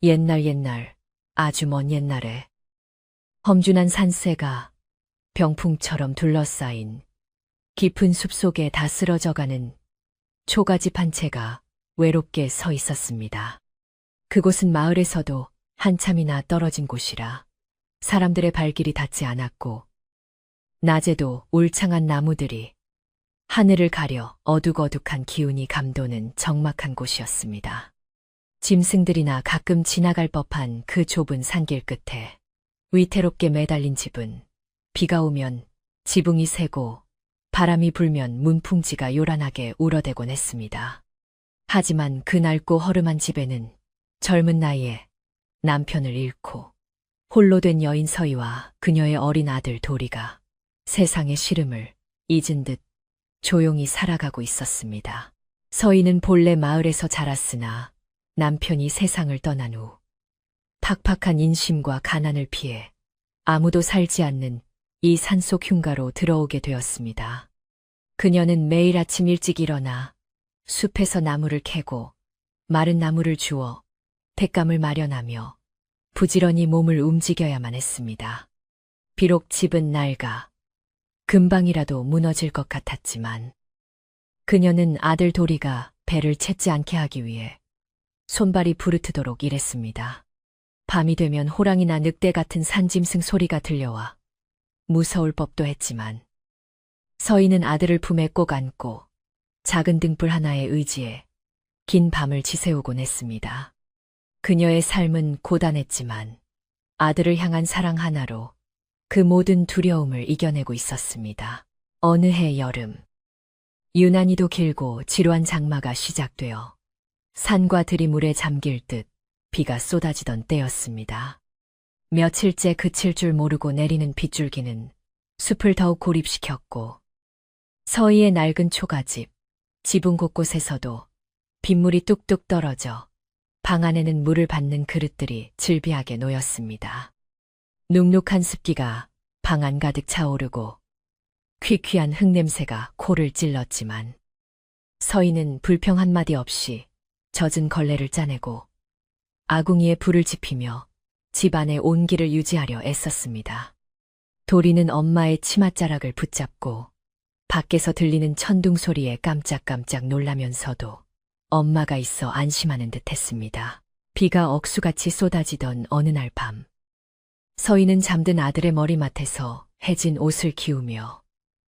옛날, 아주 먼 옛날에 험준한 산세가 병풍처럼 둘러싸인 깊은 숲속에 다 쓰러져가는 초가집 한 채가 외롭게 서 있었습니다. 그곳은 마을에서도 한참이나 떨어진 곳이라 사람들의 발길이 닿지 않았고, 낮에도 울창한 나무들이 하늘을 가려 어둑어둑한 기운이 감도는 적막한 곳이었습니다. 짐승들이나 가끔 지나갈 법한 그 좁은 산길 끝에 위태롭게 매달린 집은 비가 오면 지붕이 새고 바람이 불면 문풍지가 요란하게 울어대곤 했습니다. 하지만 그 낡고 허름한 집에는 젊은 나이에 남편을 잃고 홀로 된 여인 서희와 그녀의 어린 아들 도리가 세상의 시름을 잊은 듯 조용히 살아가고 있었습니다. 서희는 본래 마을에서 자랐으나 남편이 세상을 떠난 후 팍팍한 인심과 가난을 피해 아무도 살지 않는 이 산속 흉가로 들어오게 되었습니다. 그녀는 매일 아침 일찍 일어나 숲에서 나무를 캐고 마른 나무를 주워 땔감을 마련하며 부지런히 몸을 움직여야만 했습니다. 비록 집은 낡아 금방이라도 무너질 것 같았지만 그녀는 아들 도리가 배를 챗지 않게 하기 위해 손발이 부르트도록 일했습니다. 밤이 되면 호랑이나 늑대 같은 산짐승 소리가 들려와 무서울 법도 했지만 서희는 아들을 품에 꼭 안고 작은 등불 하나에 의지해 긴 밤을 지새우곤 했습니다. 그녀의 삶은 고단했지만 아들을 향한 사랑 하나로 그 모든 두려움을 이겨내고 있었습니다. 어느 해 여름, 유난히도 길고 지루한 장마가 시작되어 산과 들이 물에 잠길 듯 비가 쏟아지던 때였습니다. 며칠째 그칠 줄 모르고 내리는 빗줄기는 숲을 더욱 고립시켰고, 서희의 낡은 초가집, 지붕 곳곳에서도 빗물이 뚝뚝 떨어져 방 안에는 물을 받는 그릇들이 질비하게 놓였습니다. 눅눅한 습기가 방 안 가득 차오르고 퀴퀴한 흙냄새가 코를 찔렀지만 서희는 불평 한마디 없이 젖은 걸레를 짜내고 아궁이에 불을 지피며 집안의 온기를 유지하려 애썼습니다. 도리는 엄마의 치맛자락을 붙잡고 밖에서 들리는 천둥 소리에 깜짝깜짝 놀라면서도 엄마가 있어 안심하는 듯 했습니다. 비가 억수같이 쏟아지던 어느 날 밤, 서희는 잠든 아들의 머리맡에서 해진 옷을 기우며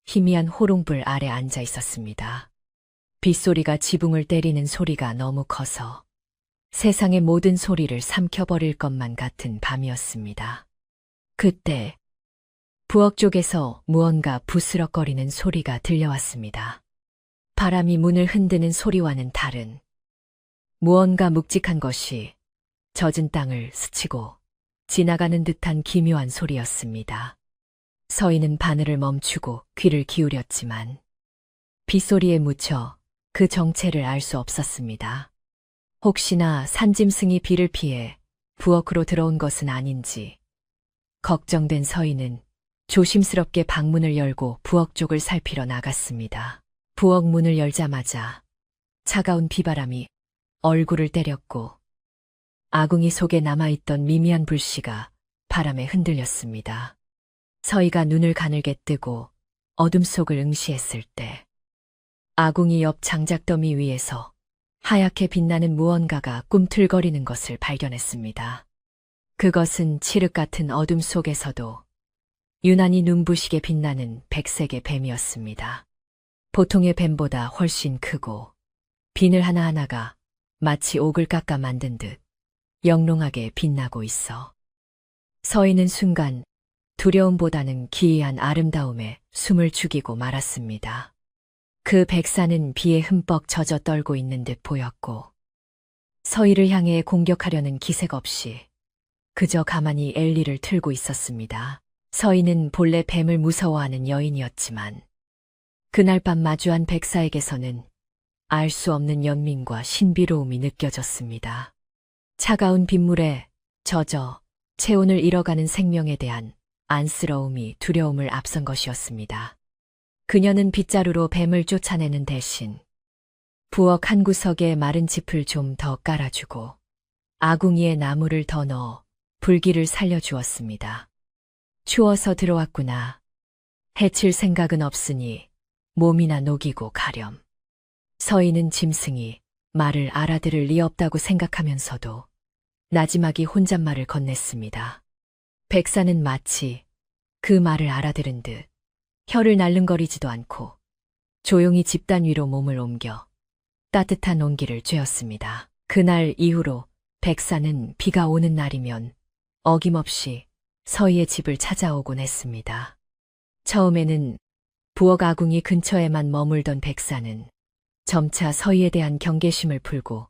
희미한 호롱불 아래 앉아 있었습니다. 빗소리가 지붕을 때리는 소리가 너무 커서 세상의 모든 소리를 삼켜버릴 것만 같은 밤이었습니다. 그때 부엌 쪽에서 무언가 부스럭거리는 소리가 들려왔습니다. 바람이 문을 흔드는 소리와는 다른 무언가 묵직한 것이 젖은 땅을 스치고 지나가는 듯한 기묘한 소리였습니다. 서희는 바늘을 멈추고 귀를 기울였지만 빗소리에 묻혀 그 정체를 알 수 없었습니다. 혹시나 산짐승이 비를 피해 부엌으로 들어온 것은 아닌지 걱정된 서희는 조심스럽게 방문을 열고 부엌 쪽을 살피러 나갔습니다. 부엌 문을 열자마자 차가운 비바람이 얼굴을 때렸고 아궁이 속에 남아있던 미미한 불씨가 바람에 흔들렸습니다. 서희가 눈을 가늘게 뜨고 어둠 속을 응시했을 때 아궁이 옆 장작더미 위에서 하얗게 빛나는 무언가가 꿈틀거리는 것을 발견했습니다. 그것은 칠흑 같은 어둠 속에서도 유난히 눈부시게 빛나는 백색의 뱀이었습니다. 보통의 뱀보다 훨씬 크고 비늘 하나하나가 마치 옥을 깎아 만든 듯 영롱하게 빛나고 있어 서희는 순간 두려움보다는 기이한 아름다움에 숨을 죽이고 말았습니다. 그 백사는 비에 흠뻑 젖어 떨고 있는 듯 보였고 서희를 향해 공격하려는 기색 없이 그저 가만히 엘리를 틀고 있었습니다. 서희는 본래 뱀을 무서워하는 여인이었지만 그날 밤 마주한 백사에게서는 알 수 없는 연민과 신비로움이 느껴졌습니다. 차가운 빗물에 젖어 체온을 잃어가는 생명에 대한 안쓰러움이 두려움을 앞선 것이었습니다. 그녀는 빗자루로 뱀을 쫓아내는 대신 부엌 한 구석에 마른 짚을 좀 더 깔아주고 아궁이에 나무를 더 넣어 불길을 살려주었습니다. 추워서 들어왔구나. 해칠 생각은 없으니 몸이나 녹이고 가렴. 서인은 짐승이 말을 알아들을 리 없다고 생각하면서도 나지막이 혼잣말을 건넸습니다. 백사는 마치 그 말을 알아들은 듯 혀를 날름거리지도 않고 조용히 집단 위로 몸을 옮겨 따뜻한 온기를 쬐었습니다. 그날 이후로 백사는 비가 오는 날이면 어김없이 서희의 집을 찾아오곤 했습니다. 처음에는 부엌 아궁이 근처에만 머물던 백사는 점차 서희에 대한 경계심을 풀고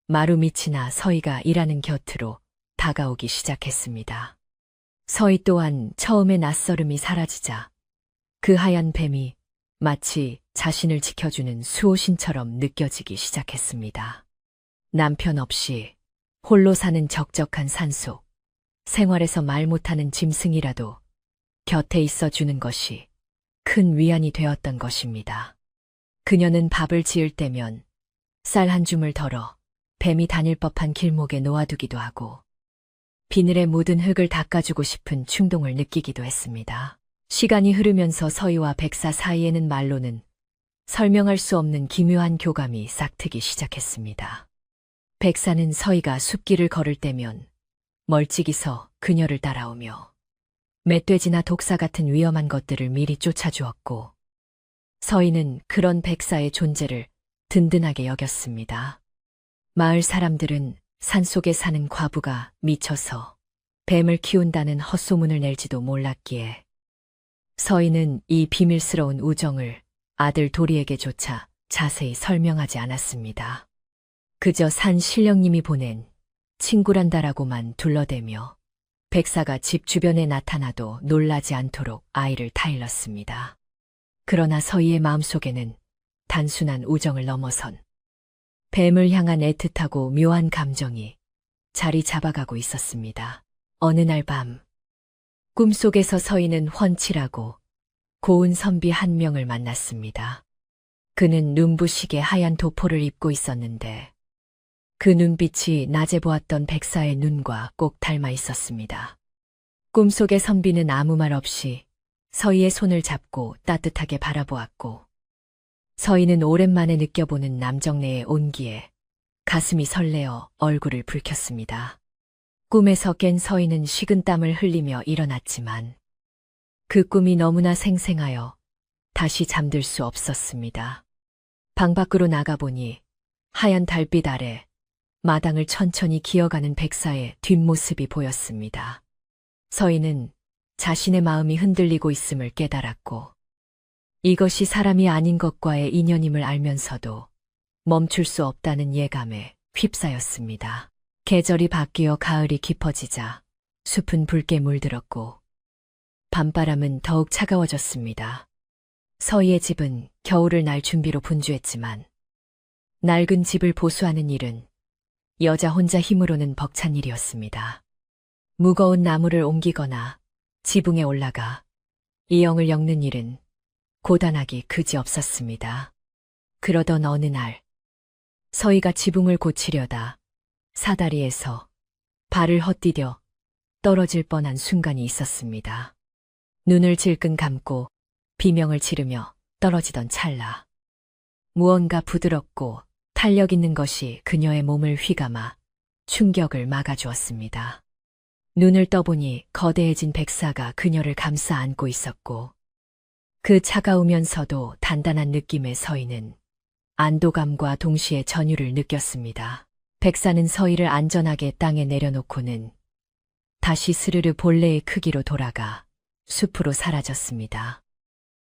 마루 밑이나 서희가 일하는 곁으로 다가오기 시작했습니다. 서희 또한 처음에 낯설음이 사라지자 그 하얀 뱀이 마치 자신을 지켜주는 수호신처럼 느껴지기 시작했습니다. 남편 없이 홀로 사는 적적한 산속, 생활에서 말 못하는 짐승이라도 곁에 있어주는 것이 큰 위안이 되었던 것입니다. 그녀는 밥을 지을 때면 쌀 한 줌을 덜어 뱀이 다닐 법한 길목에 놓아두기도 하고 비늘에 묻은 흙을 닦아주고 싶은 충동을 느끼기도 했습니다. 시간이 흐르면서 서희와 백사 사이에는 말로는 설명할 수 없는 기묘한 교감이 싹트기 시작했습니다. 백사는 서희가 숲길을 걸을 때면 멀찍이 서 그녀를 따라오며 멧돼지나 독사 같은 위험한 것들을 미리 쫓아주었고 서희는 그런 백사의 존재를 든든하게 여겼습니다. 마을 사람들은 산속에 사는 과부가 미쳐서 뱀을 키운다는 헛소문을 낼지도 몰랐기에 서희는 이 비밀스러운 우정을 아들 도리에게조차 자세히 설명하지 않았습니다. 그저 산 신령님이 보낸 친구란다라고만 둘러대며 백사가 집 주변에 나타나도 놀라지 않도록 아이를 타일렀습니다. 그러나 서희의 마음속에는 단순한 우정을 넘어선 뱀을 향한 애틋하고 묘한 감정이 자리 잡아가고 있었습니다. 어느 날 밤, 꿈속에서 서희는 훤칠하고 고운 선비 한 명을 만났습니다. 그는 눈부시게 하얀 도포를 입고 있었는데 그 눈빛이 낮에 보았던 백사의 눈과 꼭 닮아 있었습니다. 꿈속의 선비는 아무 말 없이 서희의 손을 잡고 따뜻하게 바라보았고 서희는 오랜만에 느껴보는 남정네의 온기에 가슴이 설레어 얼굴을 붉혔습니다. 꿈에서 깬 서희는 식은땀을 흘리며 일어났지만 그 꿈이 너무나 생생하여 다시 잠들 수 없었습니다. 방 밖으로 나가보니 하얀 달빛 아래 마당을 천천히 기어가는 백사의 뒷모습이 보였습니다. 서희는 자신의 마음이 흔들리고 있음을 깨달았고 이것이 사람이 아닌 것과의 인연임을 알면서도 멈출 수 없다는 예감에 휩싸였습니다. 계절이 바뀌어 가을이 깊어지자 숲은 붉게 물들었고 밤바람은 더욱 차가워졌습니다. 서희의 집은 겨울을 날 준비로 분주했지만 낡은 집을 보수하는 일은 여자 혼자 힘으로는 벅찬 일이었습니다. 무거운 나무를 옮기거나 지붕에 올라가 이영을 엮는 일은 고단하기 그지없었습니다. 그러던 어느 날 서희가 지붕을 고치려다 사다리에서 발을 헛디뎌 떨어질 뻔한 순간이 있었습니다. 눈을 질끈 감고 비명을 지르며 떨어지던 찰나 무언가 부드럽고 탄력 있는 것이 그녀의 몸을 휘감아 충격을 막아주었습니다. 눈을 떠보니 거대해진 백사가 그녀를 감싸 안고 있었고 그 차가우면서도 단단한 느낌의 서희는 안도감과 동시에 전율을 느꼈습니다. 백사는 서희를 안전하게 땅에 내려놓고는 다시 스르르 본래의 크기로 돌아가 숲으로 사라졌습니다.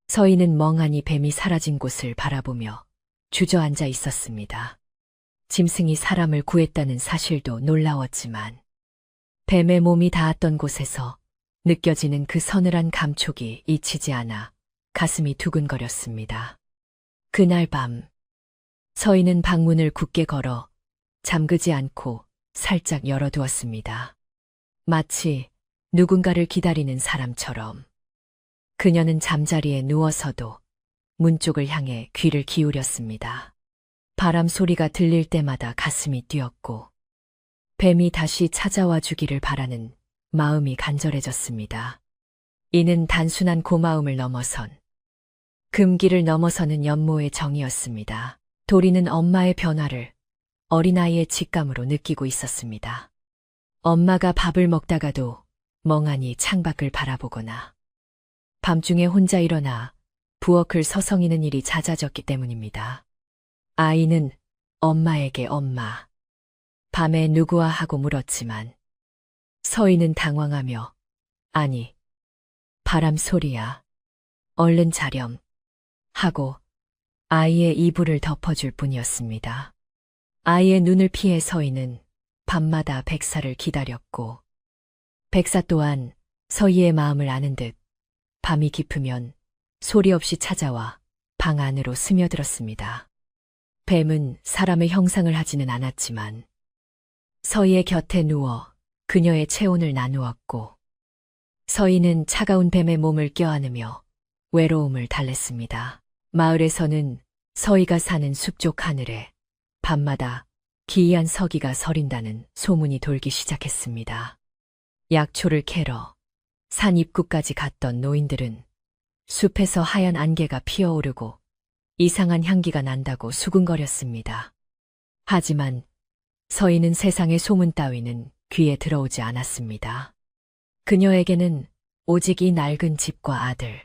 서희는 멍하니 뱀이 사라진 곳을 바라보며 주저앉아 있었습니다. 짐승이 사람을 구했다는 사실도 놀라웠지만 뱀의 몸이 닿았던 곳에서 느껴지는 그 서늘한 감촉이 잊히지 않아 가슴이 두근거렸습니다. 그날 밤 서희는 방문을 굳게 걸어 잠그지 않고 살짝 열어두었습니다. 마치 누군가를 기다리는 사람처럼 그녀는 잠자리에 누워서도 문 쪽을 향해 귀를 기울였습니다. 바람 소리가 들릴 때마다 가슴이 뛰었고 뱀이 다시 찾아와 주기를 바라는 마음이 간절해졌습니다. 이는 단순한 고마움을 넘어선 금기를 넘어서는 연모의 정이었습니다. 도리는 엄마의 변화를 어린아이의 직감으로 느끼고 있었습니다. 엄마가 밥을 먹다가도 멍하니 창밖을 바라보거나 밤중에 혼자 일어나 부엌을 서성이는 일이 잦아졌기 때문입니다. 아이는 엄마에게 엄마, 밤에 누구와 하고 물었지만 서희는 당황하며 아니, 바람 소리야. 얼른 자렴. 하고 아이의 이불을 덮어줄 뿐이었습니다. 아이의 눈을 피해 서희는 밤마다 백사를 기다렸고 백사 또한 서희의 마음을 아는 듯 밤이 깊으면 소리 없이 찾아와 방 안으로 스며들었습니다. 뱀은 사람의 형상을 하지는 않았지만 서희의 곁에 누워 그녀의 체온을 나누었고 서희는 차가운 뱀의 몸을 껴안으며 외로움을 달랬습니다. 마을에서는 서희가 사는 숲쪽 하늘에 밤마다 기이한 서기가 서린다는 소문이 돌기 시작했습니다. 약초를 캐러 산 입구까지 갔던 노인들은 숲에서 하얀 안개가 피어오르고 이상한 향기가 난다고 수군거렸습니다. 하지만 서희는 세상의 소문 따위는 귀에 들어오지 않았습니다. 그녀에게는 오직 이 낡은 집과 아들,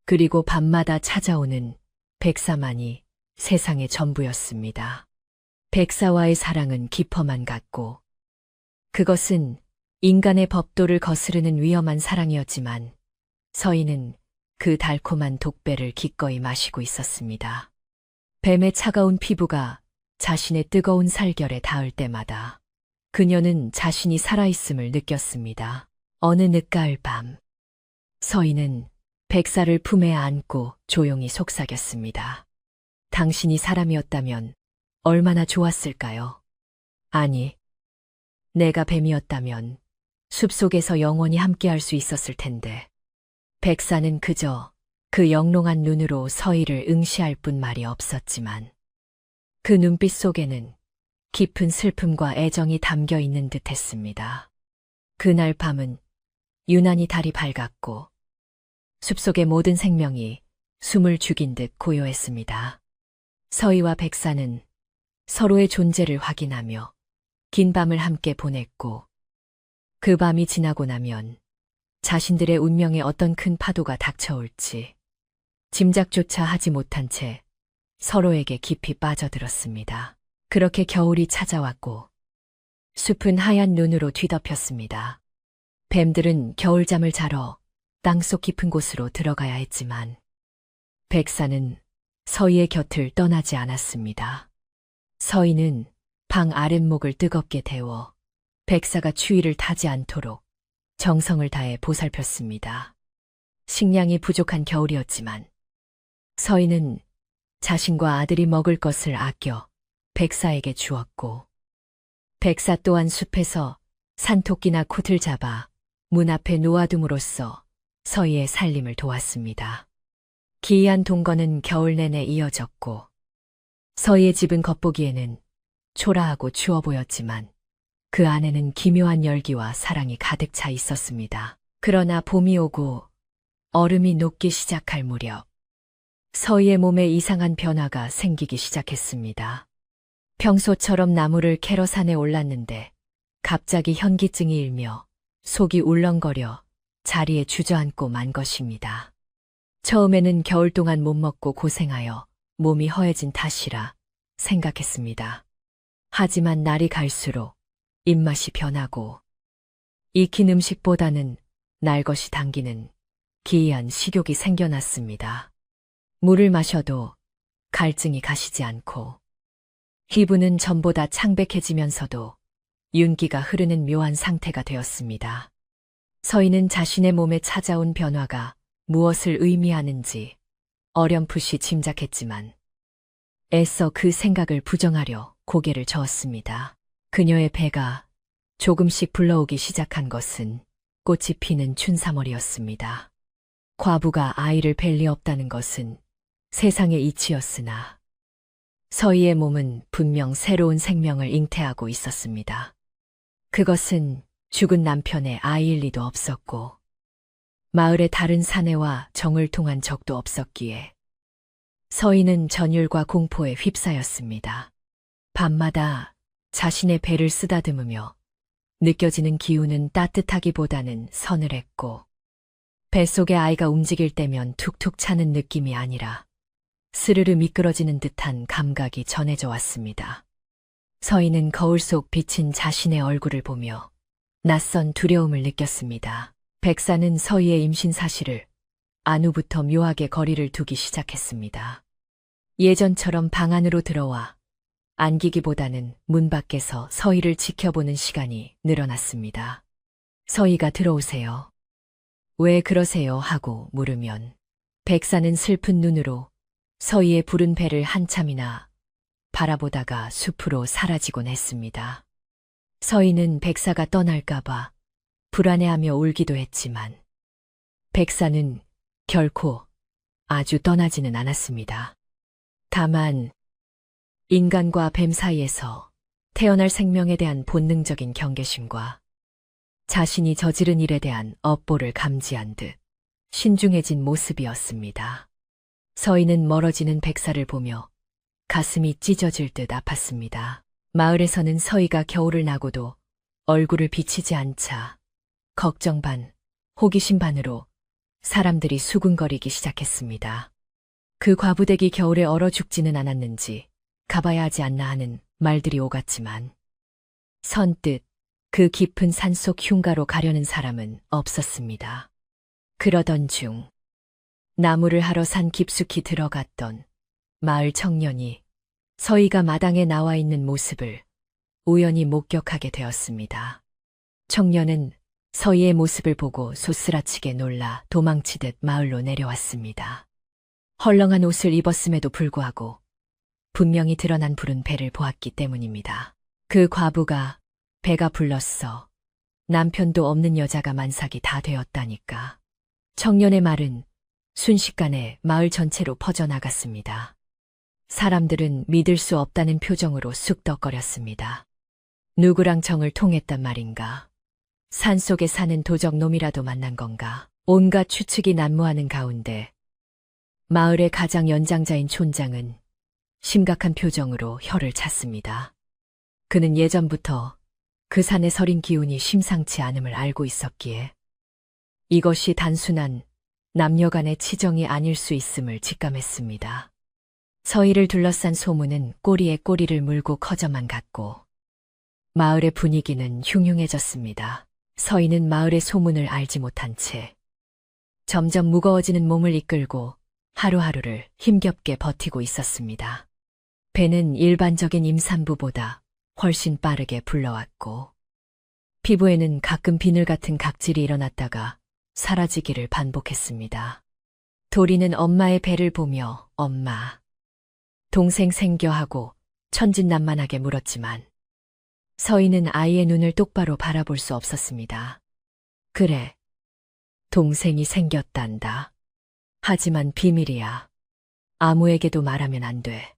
그리고 밤마다 찾아오는 백사만이 세상의 전부였습니다. 백사와의 사랑은 깊어만 갔고 그것은 인간의 법도를 거스르는 위험한 사랑이었지만 서희는 그 달콤한 독배를 기꺼이 마시고 있었습니다. 뱀의 차가운 피부가 자신의 뜨거운 살결에 닿을 때마다 그녀는 자신이 살아있음을 느꼈습니다. 어느 늦가을 밤, 서희는 백사를 품에 안고 조용히 속삭였습니다. 당신이 사람이었다면 얼마나 좋았을까요? 아니, 내가 뱀이었다면 숲속에서 영원히 함께할 수 있었을 텐데. 백사는 그저 그 영롱한 눈으로 서희를 응시할 뿐 말이 없었지만 그 눈빛 속에는 깊은 슬픔과 애정이 담겨 있는 듯 했습니다. 그날 밤은 유난히 달이 밝았고 숲속의 모든 생명이 숨을 죽인 듯 고요했습니다. 서희와 백사는 서로의 존재를 확인하며 긴 밤을 함께 보냈고 그 밤이 지나고 나면 자신들의 운명에 어떤 큰 파도가 닥쳐올지 짐작조차 하지 못한 채 서로에게 깊이 빠져들었습니다. 그렇게 겨울이 찾아왔고 숲은 하얀 눈으로 뒤덮였습니다. 뱀들은 겨울잠을 자러 땅속 깊은 곳으로 들어가야 했지만 백사는 서희의 곁을 떠나지 않았습니다. 서희는 방 아랫목을 뜨겁게 데워 백사가 추위를 타지 않도록 정성을 다해 보살폈습니다. 식량이 부족한 겨울이었지만 서희는 자신과 아들이 먹을 것을 아껴 백사에게 주었고 백사 또한 숲에서 산토끼나 콧을 잡아 문 앞에 놓아둠으로써 서희의 살림을 도왔습니다. 기이한 동거는 겨울 내내 이어졌고 서희의 집은 겉보기에는 초라하고 추워 보였지만 그 안에는 기묘한 열기와 사랑이 가득 차 있었습니다. 그러나 봄이 오고 얼음이 녹기 시작할 무렵 서희의 몸에 이상한 변화가 생기기 시작했습니다. 평소처럼 나무를 캐러 산에 올랐는데 갑자기 현기증이 일며 속이 울렁거려 자리에 주저앉고 만 것입니다. 처음에는 겨울 동안 못 먹고 고생하여 몸이 허해진 탓이라 생각했습니다. 하지만 날이 갈수록 입맛이 변하고 익힌 음식보다는 날것이 당기는 기이한 식욕이 생겨났습니다. 물을 마셔도 갈증이 가시지 않고 피부는 전보다 창백해지면서도 윤기가 흐르는 묘한 상태가 되었습니다. 서희는 자신의 몸에 찾아온 변화가 무엇을 의미하는지 어렴풋이 짐작했지만 애써 그 생각을 부정하려 고개를 저었습니다. 그녀의 배가 조금씩 불러오기 시작한 것은 꽃이 피는 춘삼월이었습니다. 과부가 아이를 뵐 리 없다는 것은 세상의 이치였으나 서희의 몸은 분명 새로운 생명을 잉태하고 있었습니다. 그것은 죽은 남편의 아이일 리도 없었고, 마을의 다른 사내와 정을 통한 적도 없었기에 서희는 전율과 공포에 휩싸였습니다. 밤마다 자신의 배를 쓰다듬으며 느껴지는 기운은 따뜻하기보다는 서늘했고, 뱃속의 아이가 움직일 때면 툭툭 차는 느낌이 아니라 스르르 미끄러지는 듯한 감각이 전해져 왔습니다. 서희는 거울 속 비친 자신의 얼굴을 보며 낯선 두려움을 느꼈습니다. 백사는 서희의 임신 사실을 안 후부터 묘하게 거리를 두기 시작했습니다. 예전처럼 방 안으로 들어와 안기기보다는 문 밖에서 서희를 지켜보는 시간이 늘어났습니다. 서희가 들어오세요. 왜 그러세요? 하고 물으면 백사는 슬픈 눈으로 서희의 부른 배를 한참이나 바라보다가 숲으로 사라지곤 했습니다. 서희는 백사가 떠날까봐 불안해하며 울기도 했지만 백사는 결코 아주 떠나지는 않았습니다. 다만 인간과 뱀 사이에서 태어날 생명에 대한 본능적인 경계심과 자신이 저지른 일에 대한 업보를 감지한 듯 신중해진 모습이었습니다. 서희는 멀어지는 백사를 보며 가슴이 찢어질 듯 아팠습니다. 마을에서는 서희가 겨울을 나고도 얼굴을 비치지 않자 걱정 반, 호기심 반으로 사람들이 수군거리기 시작했습니다. 그 과부댁이 겨울에 얼어 죽지는 않았는지 가봐야 하지 않나 하는 말들이 오갔지만 선뜻 그 깊은 산속 흉가로 가려는 사람은 없었습니다. 그러던 중 나무를 하러 산 깊숙이 들어갔던 마을 청년이 서희가 마당에 나와 있는 모습을 우연히 목격하게 되었습니다. 청년은 서희의 모습을 보고 소스라치게 놀라 도망치듯 마을로 내려왔습니다. 헐렁한 옷을 입었음에도 불구하고 분명히 드러난 푸른 배를 보았기 때문입니다. 그 과부가 배가 불렀어 남편도 없는 여자가 만삭이 다 되었다니까. 청년의 말은 순식간에 마을 전체로 퍼져나갔습니다. 사람들은 믿을 수 없다는 표정으로 쑥덕거렸습니다. 누구랑 정을 통했단 말인가? 산속에 사는 도적놈이라도 만난 건가? 온갖 추측이 난무하는 가운데 마을의 가장 연장자인 촌장은 심각한 표정으로 혀를 찼습니다. 그는 예전부터 그 산에 서린 기운이 심상치 않음을 알고 있었기에 이것이 단순한 남녀 간의 치정이 아닐 수 있음을 직감했습니다. 서희를 둘러싼 소문은 꼬리에 꼬리를 물고 커져만 갔고 마을의 분위기는 흉흉해졌습니다. 서희는 마을의 소문을 알지 못한 채 점점 무거워지는 몸을 이끌고 하루하루를 힘겹게 버티고 있었습니다. 배는 일반적인 임산부보다 훨씬 빠르게 불러왔고 피부에는 가끔 비늘 같은 각질이 일어났다가 사라지기를 반복했습니다. 도리는 엄마의 배를 보며 엄마, 동생 생겨 하고 천진난만하게 물었지만 서희는 아이의 눈을 똑바로 바라볼 수 없었습니다. 그래, 동생이 생겼단다. 하지만 비밀이야. 아무에게도 말하면 안 돼.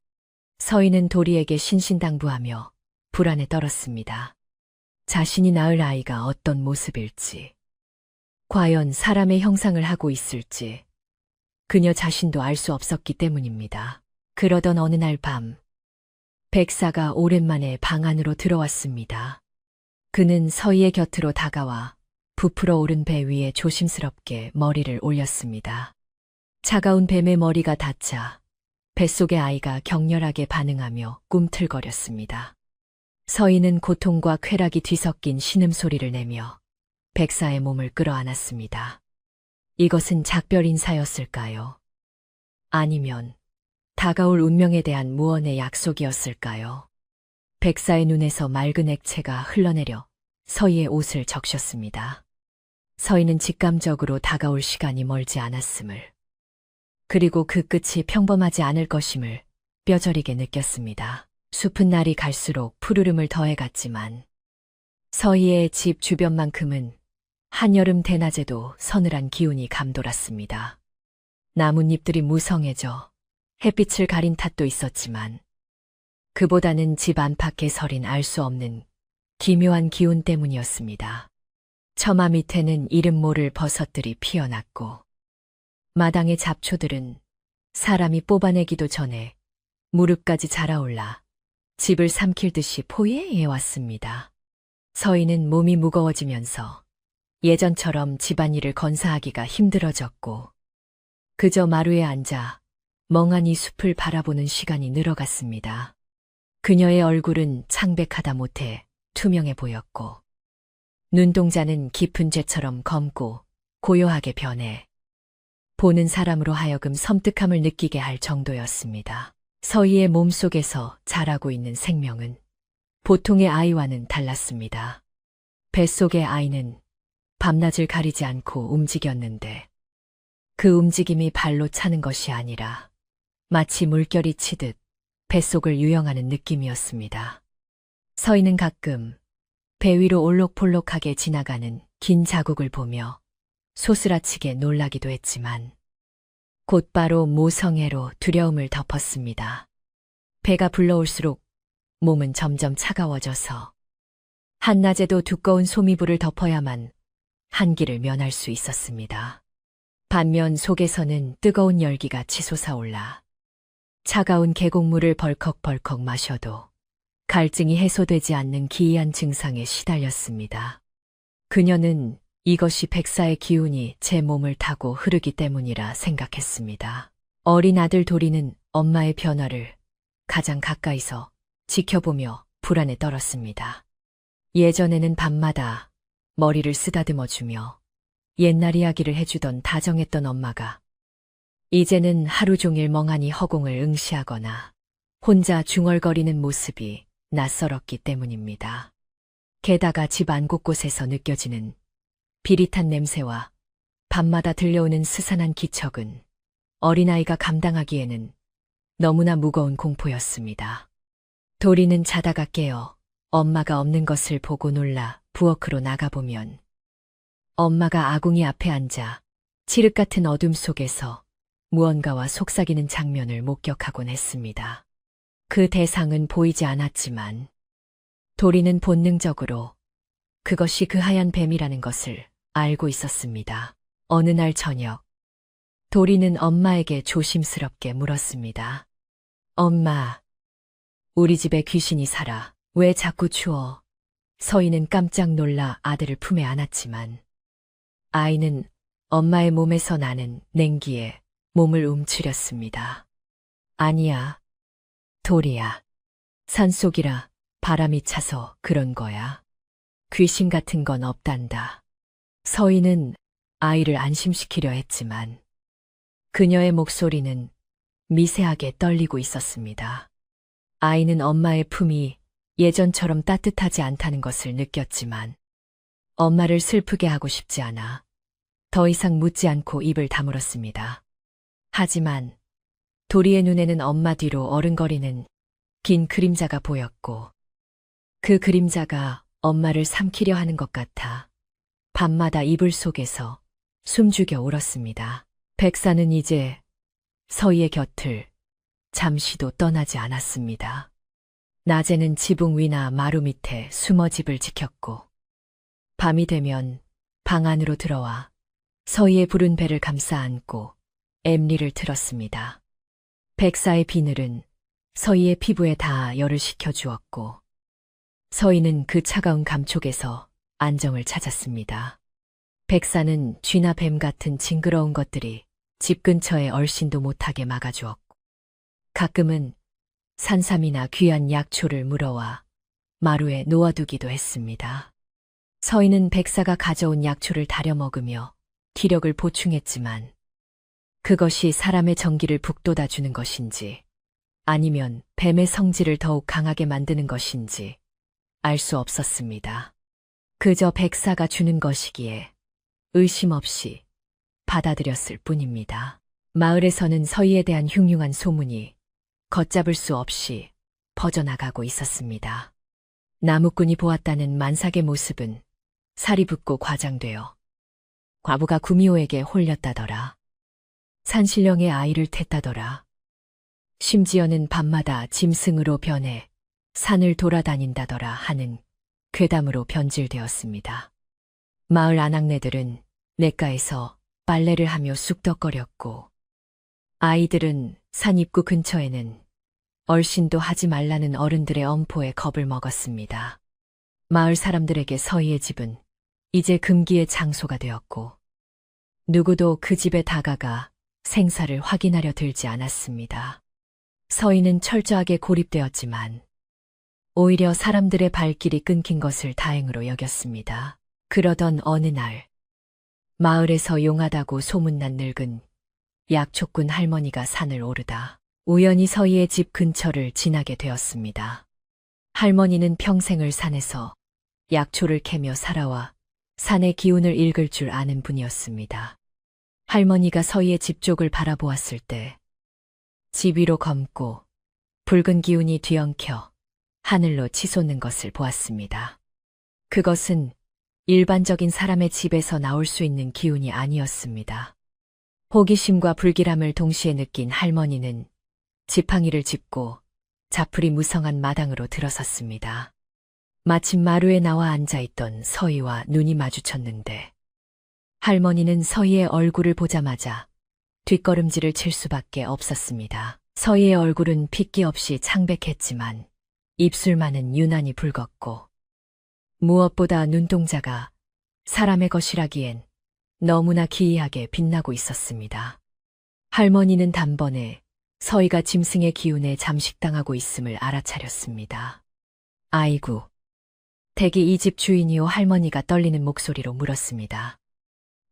서희는 도리에게 신신당부하며 불안에 떨었습니다. 자신이 낳을 아이가 어떤 모습일지, 과연 사람의 형상을 하고 있을지 그녀 자신도 알 수 없었기 때문입니다. 그러던 어느 날 밤, 백사가 오랜만에 방 안으로 들어왔습니다. 그는 서희의 곁으로 다가와 부풀어 오른 배 위에 조심스럽게 머리를 올렸습니다. 차가운 뱀의 머리가 닿자 뱃속의 아이가 격렬하게 반응하며 꿈틀거렸습니다. 서희는 고통과 쾌락이 뒤섞인 신음소리를 내며 백사의 몸을 끌어안았습니다. 이것은 작별 인사였을까요? 아니면 다가올 운명에 대한 무언의 약속이었을까요? 백사의 눈에서 맑은 액체가 흘러내려 서희의 옷을 적셨습니다. 서희는 직감적으로 다가올 시간이 멀지 않았음을, 그리고 그 끝이 평범하지 않을 것임을 뼈저리게 느꼈습니다. 숲은 날이 갈수록 푸르름을 더해갔지만 서희의 집 주변만큼은 한여름 대낮에도 서늘한 기운이 감돌았습니다. 나뭇잎들이 무성해져 햇빛을 가린 탓도 있었지만 그보다는 집 안팎에 서린 알 수 없는 기묘한 기운 때문이었습니다. 처마 밑에는 이름 모를 버섯들이 피어났고 마당의 잡초들은 사람이 뽑아내기도 전에 무릎까지 자라올라 집을 삼킬 듯이 포위해 왔습니다. 서희는 몸이 무거워지면서 예전처럼 집안일을 건사하기가 힘들어졌고 그저 마루에 앉아 멍하니 숲을 바라보는 시간이 늘어갔습니다. 그녀의 얼굴은 창백하다 못해 투명해 보였고 눈동자는 깊은 쇠처럼 검고 고요하게 변해 보는 사람으로 하여금 섬뜩함을 느끼게 할 정도였습니다. 서희의 몸속에서 자라고 있는 생명은 보통의 아이와는 달랐습니다. 뱃속의 아이는 밤낮을 가리지 않고 움직였는데 그 움직임이 발로 차는 것이 아니라 마치 물결이 치듯 뱃속을 유영하는 느낌이었습니다. 서희는 가끔 배 위로 올록폴록하게 지나가는 긴 자국을 보며 소스라치게 놀라기도 했지만 곧바로 모성애로 두려움을 덮었습니다. 배가 불러올수록 몸은 점점 차가워져서 한낮에도 두꺼운 소미불을 덮어야만 한기를 면할 수 있었습니다. 반면 속에서는 뜨거운 열기가 치솟아올라 차가운 계곡물을 벌컥벌컥 마셔도 갈증이 해소되지 않는 기이한 증상에 시달렸습니다. 그녀는 이것이 백사의 기운이 제 몸을 타고 흐르기 때문이라 생각했습니다. 어린 아들 도리는 엄마의 변화를 가장 가까이서 지켜보며 불안에 떨었습니다. 예전에는 밤마다 머리를 쓰다듬어주며 옛날 이야기를 해주던 다정했던 엄마가 이제는 하루 종일 멍하니 허공을 응시하거나 혼자 중얼거리는 모습이 낯설었기 때문입니다. 게다가 집 안 곳곳에서 느껴지는 비릿한 냄새와 밤마다 들려오는 스산한 기척은 어린아이가 감당하기에는 너무나 무거운 공포였습니다. 도리는 자다가 깨어 엄마가 없는 것을 보고 놀라 부엌으로 나가보면 엄마가 아궁이 앞에 앉아 칠흑 같은 어둠 속에서 무언가와 속삭이는 장면을 목격하곤 했습니다. 그 대상은 보이지 않았지만 도리는 본능적으로 그것이 그 하얀 뱀이라는 것을 알고 있었습니다. 어느 날 저녁, 도리는 엄마에게 조심스럽게 물었습니다. 엄마, 우리 집에 귀신이 살아. 왜 자꾸 추워? 서희는 깜짝 놀라 아들을 품에 안았지만 아이는 엄마의 몸에서 나는 냉기에 몸을 움츠렸습니다. 아니야, 도리야. 산속이라 바람이 차서 그런 거야. 귀신 같은 건 없단다. 서희는 아이를 안심시키려 했지만 그녀의 목소리는 미세하게 떨리고 있었습니다. 아이는 엄마의 품이 예전처럼 따뜻하지 않다는 것을 느꼈지만 엄마를 슬프게 하고 싶지 않아 더 이상 묻지 않고 입을 다물었습니다. 하지만 도리의 눈에는 엄마 뒤로 어른거리는 긴 그림자가 보였고 그 그림자가 엄마를 삼키려 하는 것 같아 밤마다 이불 속에서 숨죽여 울었습니다. 백사는 이제 서희의 곁을 잠시도 떠나지 않았습니다. 낮에는 지붕 위나 마루 밑에 숨어 집을 지켰고 밤이 되면 방 안으로 들어와 서희의 부른 배를 감싸 안고 엠리를 틀었습니다. 백사의 비늘은 서희의 피부에 다 열을 식혀주었고 서희는 그 차가운 감촉에서 안정을 찾았습니다. 백사는 쥐나 뱀 같은 징그러운 것들이 집 근처에 얼씬도 못하게 막아주었고 가끔은 산삼이나 귀한 약초를 물어와 마루에 놓아두기도 했습니다. 서희는 백사가 가져온 약초를 다려 먹으며 기력을 보충했지만 그것이 사람의 정기를 북돋아주는 것인지 아니면 뱀의 성질을 더욱 강하게 만드는 것인지 알 수 없었습니다. 그저 백사가 주는 것이기에 의심 없이 받아들였을 뿐입니다. 마을에서는 서희에 대한 흉흉한 소문이 걷잡을 수 없이 퍼져나가고 있었습니다. 나무꾼이 보았다는 만삭의 모습은 살이 붓고 과장되어 과부가 구미호에게 홀렸다더라. 산신령의 아이를 텄다더라. 심지어는 밤마다 짐승으로 변해 산을 돌아다닌다더라 하는 괴담으로 변질되었습니다. 마을 아낙네들은 냇가에서 빨래를 하며 쑥덕거렸고, 아이들은 산 입구 근처에는 얼씬도 하지 말라는 어른들의 엄포에 겁을 먹었습니다. 마을 사람들에게 서희의 집은 이제 금기의 장소가 되었고, 누구도 그 집에 다가가 생사를 확인하려 들지 않았습니다. 서희는 철저하게 고립되었지만 오히려 사람들의 발길이 끊긴 것을 다행으로 여겼습니다. 그러던 어느 날 마을에서 용하다고 소문난 늙은 약초꾼 할머니가 산을 오르다 우연히 서희의 집 근처를 지나게 되었습니다. 할머니는 평생을 산에서 약초를 캐며 살아와 산의 기운을 읽을 줄 아는 분이었습니다. 할머니가 서희의 집 쪽을 바라보았을 때 집 위로 검고 붉은 기운이 뒤엉켜 하늘로 치솟는 것을 보았습니다. 그것은 일반적인 사람의 집에서 나올 수 있는 기운이 아니었습니다. 호기심과 불길함을 동시에 느낀 할머니는 지팡이를 짚고 자풀이 무성한 마당으로 들어섰습니다. 마침 마루에 나와 앉아있던 서희와 눈이 마주쳤는데 할머니는 서희의 얼굴을 보자마자 뒷걸음질을 칠 수밖에 없었습니다. 서희의 얼굴은 핏기 없이 창백했지만 입술만은 유난히 붉었고 무엇보다 눈동자가 사람의 것이라기엔 너무나 기이하게 빛나고 있었습니다. 할머니는 단번에 서희가 짐승의 기운에 잠식당하고 있음을 알아차렸습니다. 아이고, 댁이 이 집 주인이오? 할머니가 떨리는 목소리로 물었습니다.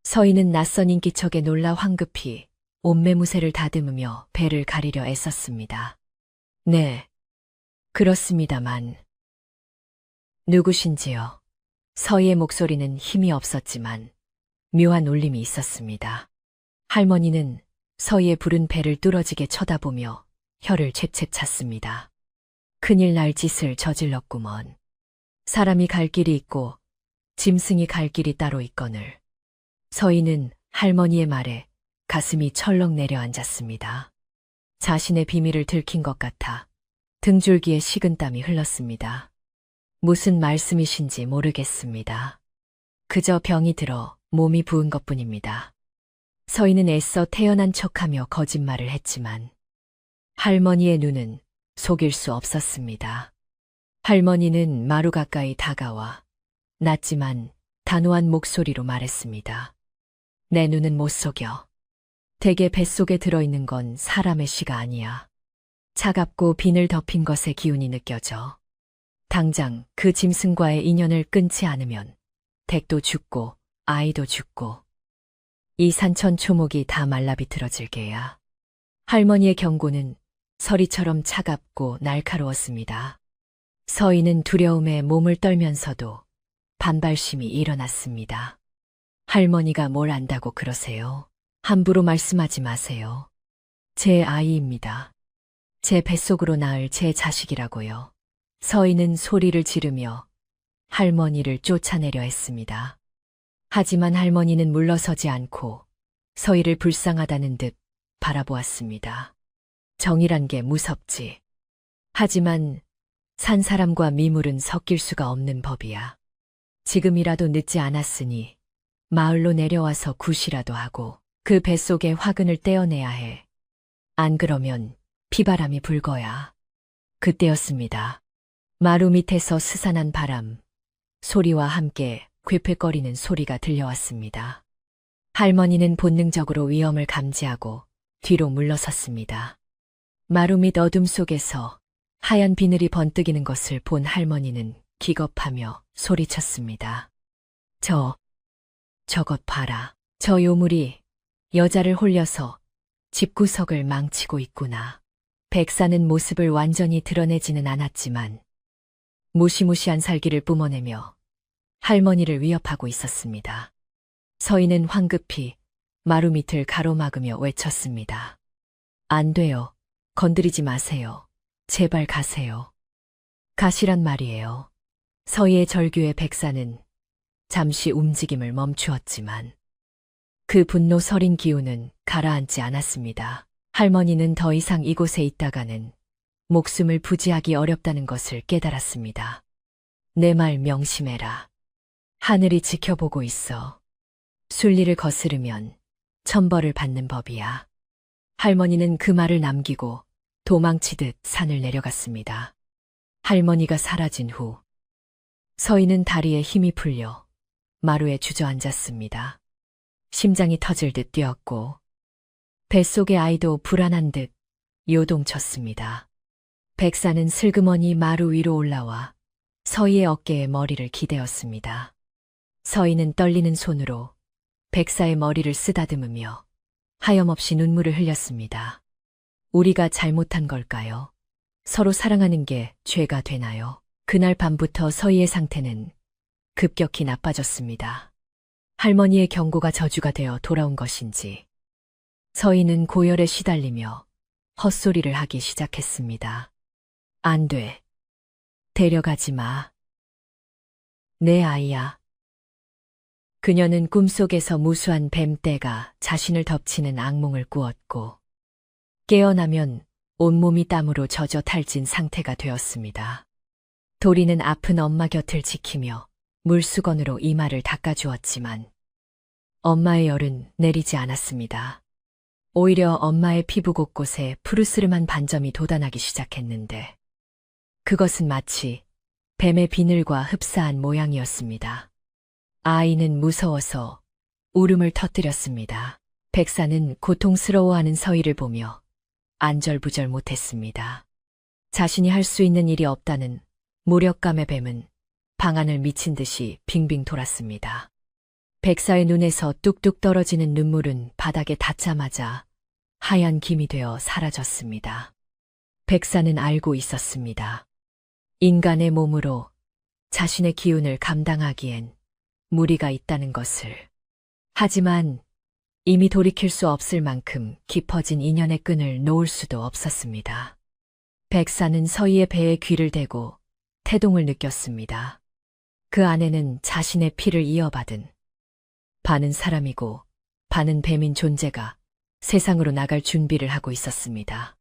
서희는 낯선 인기척에 놀라 황급히 옷매무새를 다듬으며 배를 가리려 애썼습니다. 네, 그렇습니다만. 누구신지요? 서희의 목소리는 힘이 없었지만 묘한 울림이 있었습니다. 할머니는 서희의 부른 배를 뚫어지게 쳐다보며 혀를 채채 찼습니다. 큰일 날 짓을 저질렀구먼. 사람이 갈 길이 있고 짐승이 갈 길이 따로 있거늘. 서희는 할머니의 말에 가슴이 철렁 내려앉았습니다. 자신의 비밀을 들킨 것 같아 등줄기에 식은땀이 흘렀습니다. 무슨 말씀이신지 모르겠습니다. 그저 병이 들어 몸이 부은 것뿐입니다. 서희는 애써 태연한 척하며 거짓말을 했지만 할머니의 눈은 속일 수 없었습니다. 할머니는 마루 가까이 다가와 낮지만 단호한 목소리로 말했습니다. 내 눈은 못 속여. 댁의 뱃속에 들어있는 건 사람의 씨가 아니야. 차갑고 비늘 덮인 것의 기운이 느껴져. 당장 그 짐승과의 인연을 끊지 않으면 댁도 죽고 아이도 죽고 이 산천 초목이 다 말라비틀어질 게야. 할머니의 경고는 서리처럼 차갑고 날카로웠습니다. 서희는 두려움에 몸을 떨면서도 반발심이 일어났습니다. 할머니가 뭘 안다고 그러세요? 함부로 말씀하지 마세요. 제 아이입니다. 제 뱃속으로 낳을 제 자식이라고요. 서희는 소리를 지르며 할머니를 쫓아내려 했습니다. 하지만 할머니는 물러서지 않고 서희를 불쌍하다는 듯 바라보았습니다. 정이란 게 무섭지. 하지만 산 사람과 미물은 섞일 수가 없는 법이야. 지금이라도 늦지 않았으니 마을로 내려와서 굿이라도 하고 그 뱃속의 화근을 떼어내야 해. 안 그러면 피바람이 불 거야. 그때였습니다. 마루 밑에서 스산한 바람, 소리와 함께 괴괴거리는 소리가 들려왔습니다. 할머니는 본능적으로 위험을 감지하고 뒤로 물러섰습니다. 마루 밑 어둠 속에서 하얀 비늘이 번뜩이는 것을 본 할머니는 기겁하며 소리쳤습니다. 저것 봐라. 저 요물이 여자를 홀려서 집구석을 망치고 있구나. 백사는 모습을 완전히 드러내지는 않았지만 무시무시한 살기를 뿜어내며 할머니를 위협하고 있었습니다. 서희는 황급히 마루 밑을 가로막으며 외쳤습니다. 안 돼요. 건드리지 마세요. 제발 가세요. 가시란 말이에요. 서희의 절규에 백사는 잠시 움직임을 멈추었지만 그 분노 서린 기운은 가라앉지 않았습니다. 할머니는 더 이상 이곳에 있다가는 목숨을 부지하기 어렵다는 것을 깨달았습니다. 내 말 명심해라. 하늘이 지켜보고 있어. 순리를 거스르면 천벌을 받는 법이야. 할머니는 그 말을 남기고 도망치듯 산을 내려갔습니다. 할머니가 사라진 후 서희는 다리에 힘이 풀려 마루에 주저앉았습니다. 심장이 터질 듯 뛰었고 뱃속의 아이도 불안한 듯 요동쳤습니다. 백사는 슬그머니 마루 위로 올라와 서희의 어깨에 머리를 기대었습니다. 서희는 떨리는 손으로 백사의 머리를 쓰다듬으며 하염없이 눈물을 흘렸습니다. 우리가 잘못한 걸까요? 서로 사랑하는 게 죄가 되나요? 그날 밤부터 서희의 상태는 급격히 나빠졌습니다. 할머니의 경고가 저주가 되어 돌아온 것인지 서희는 고열에 시달리며 헛소리를 하기 시작했습니다. 안 돼. 데려가지 마. 내 아이야. 그녀는 꿈속에서 무수한 뱀떼가 자신을 덮치는 악몽을 꾸었고 깨어나면 온몸이 땀으로 젖어 탈진 상태가 되었습니다. 도리는 아픈 엄마 곁을 지키며 물수건으로 이마를 닦아주었지만 엄마의 열은 내리지 않았습니다. 오히려 엄마의 피부 곳곳에 푸르스름한 반점이 돋아나기 시작했는데 그것은 마치 뱀의 비늘과 흡사한 모양이었습니다. 아이는 무서워서 울음을 터뜨렸습니다. 백사는 고통스러워하는 서희를 보며 안절부절 못했습니다. 자신이 할 수 있는 일이 없다는 무력감의 뱀은 방안을 미친 듯이 빙빙 돌았습니다. 백사의 눈에서 뚝뚝 떨어지는 눈물은 바닥에 닿자마자 하얀 김이 되어 사라졌습니다. 백사는 알고 있었습니다. 인간의 몸으로 자신의 기운을 감당하기엔 무리가 있다는 것을. 하지만 이미 돌이킬 수 없을 만큼 깊어진 인연의 끈을 놓을 수도 없었습니다. 백사는 서희의 배에 귀를 대고 태동을 느꼈습니다. 그 안에는 자신의 피를 이어받은 반은 사람이고 반은 뱀인 존재가 세상으로 나갈 준비를 하고 있었습니다.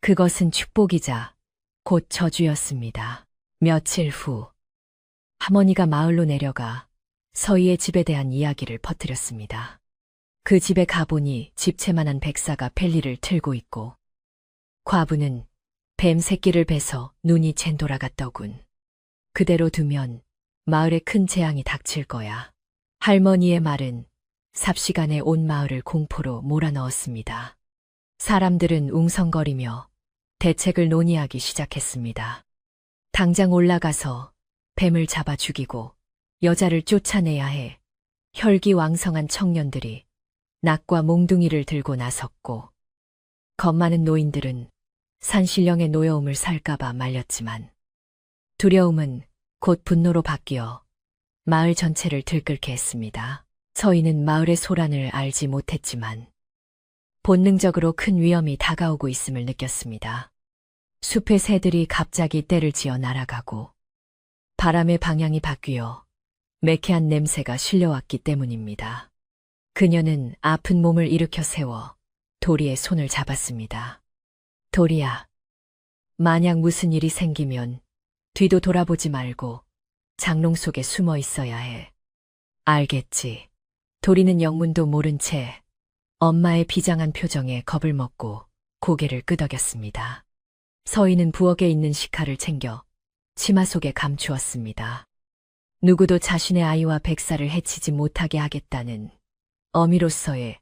그것은 축복이자 곧 저주였습니다. 며칠 후 할머니가 마을로 내려가 서희의 집에 대한 이야기를 퍼뜨렸습니다. 그 집에 가보니 집채만한 백사가 펠리를 틀고 있고 과부는 뱀 새끼를 베서 눈이 쟨 돌아갔더군. 그대로 두면 마을에 큰 재앙이 닥칠 거야. 할머니의 말은 삽시간에 온 마을을 공포로 몰아넣었습니다. 사람들은 웅성거리며 대책을 논의하기 시작했습니다. 당장 올라가서 뱀을 잡아 죽이고 여자를 쫓아내야 해. 혈기왕성한 청년들이 낙과 몽둥이를 들고 나섰고 겁 많은 노인들은 산신령의 노여움을 살까봐 말렸지만 두려움은 곧 분노로 바뀌어 마을 전체를 들끓게 했습니다. 서희는 마을의 소란을 알지 못했지만 본능적으로 큰 위험이 다가오고 있음을 느꼈습니다. 숲의 새들이 갑자기 떼를 지어 날아가고 바람의 방향이 바뀌어 매캐한 냄새가 실려왔기 때문입니다. 그녀는 아픈 몸을 일으켜 세워 도리의 손을 잡았습니다. 도리야, 만약 무슨 일이 생기면 뒤도 돌아보지 말고 장롱 속에 숨어 있어야 해. 알겠지? 도리는 영문도 모른 채 엄마의 비장한 표정에 겁을 먹고 고개를 끄덕였습니다. 서희는 부엌에 있는 식칼을 챙겨 치마 속에 감추었습니다. 누구도 자신의 아이와 백사를 해치지 못하게 하겠다는 어미로서의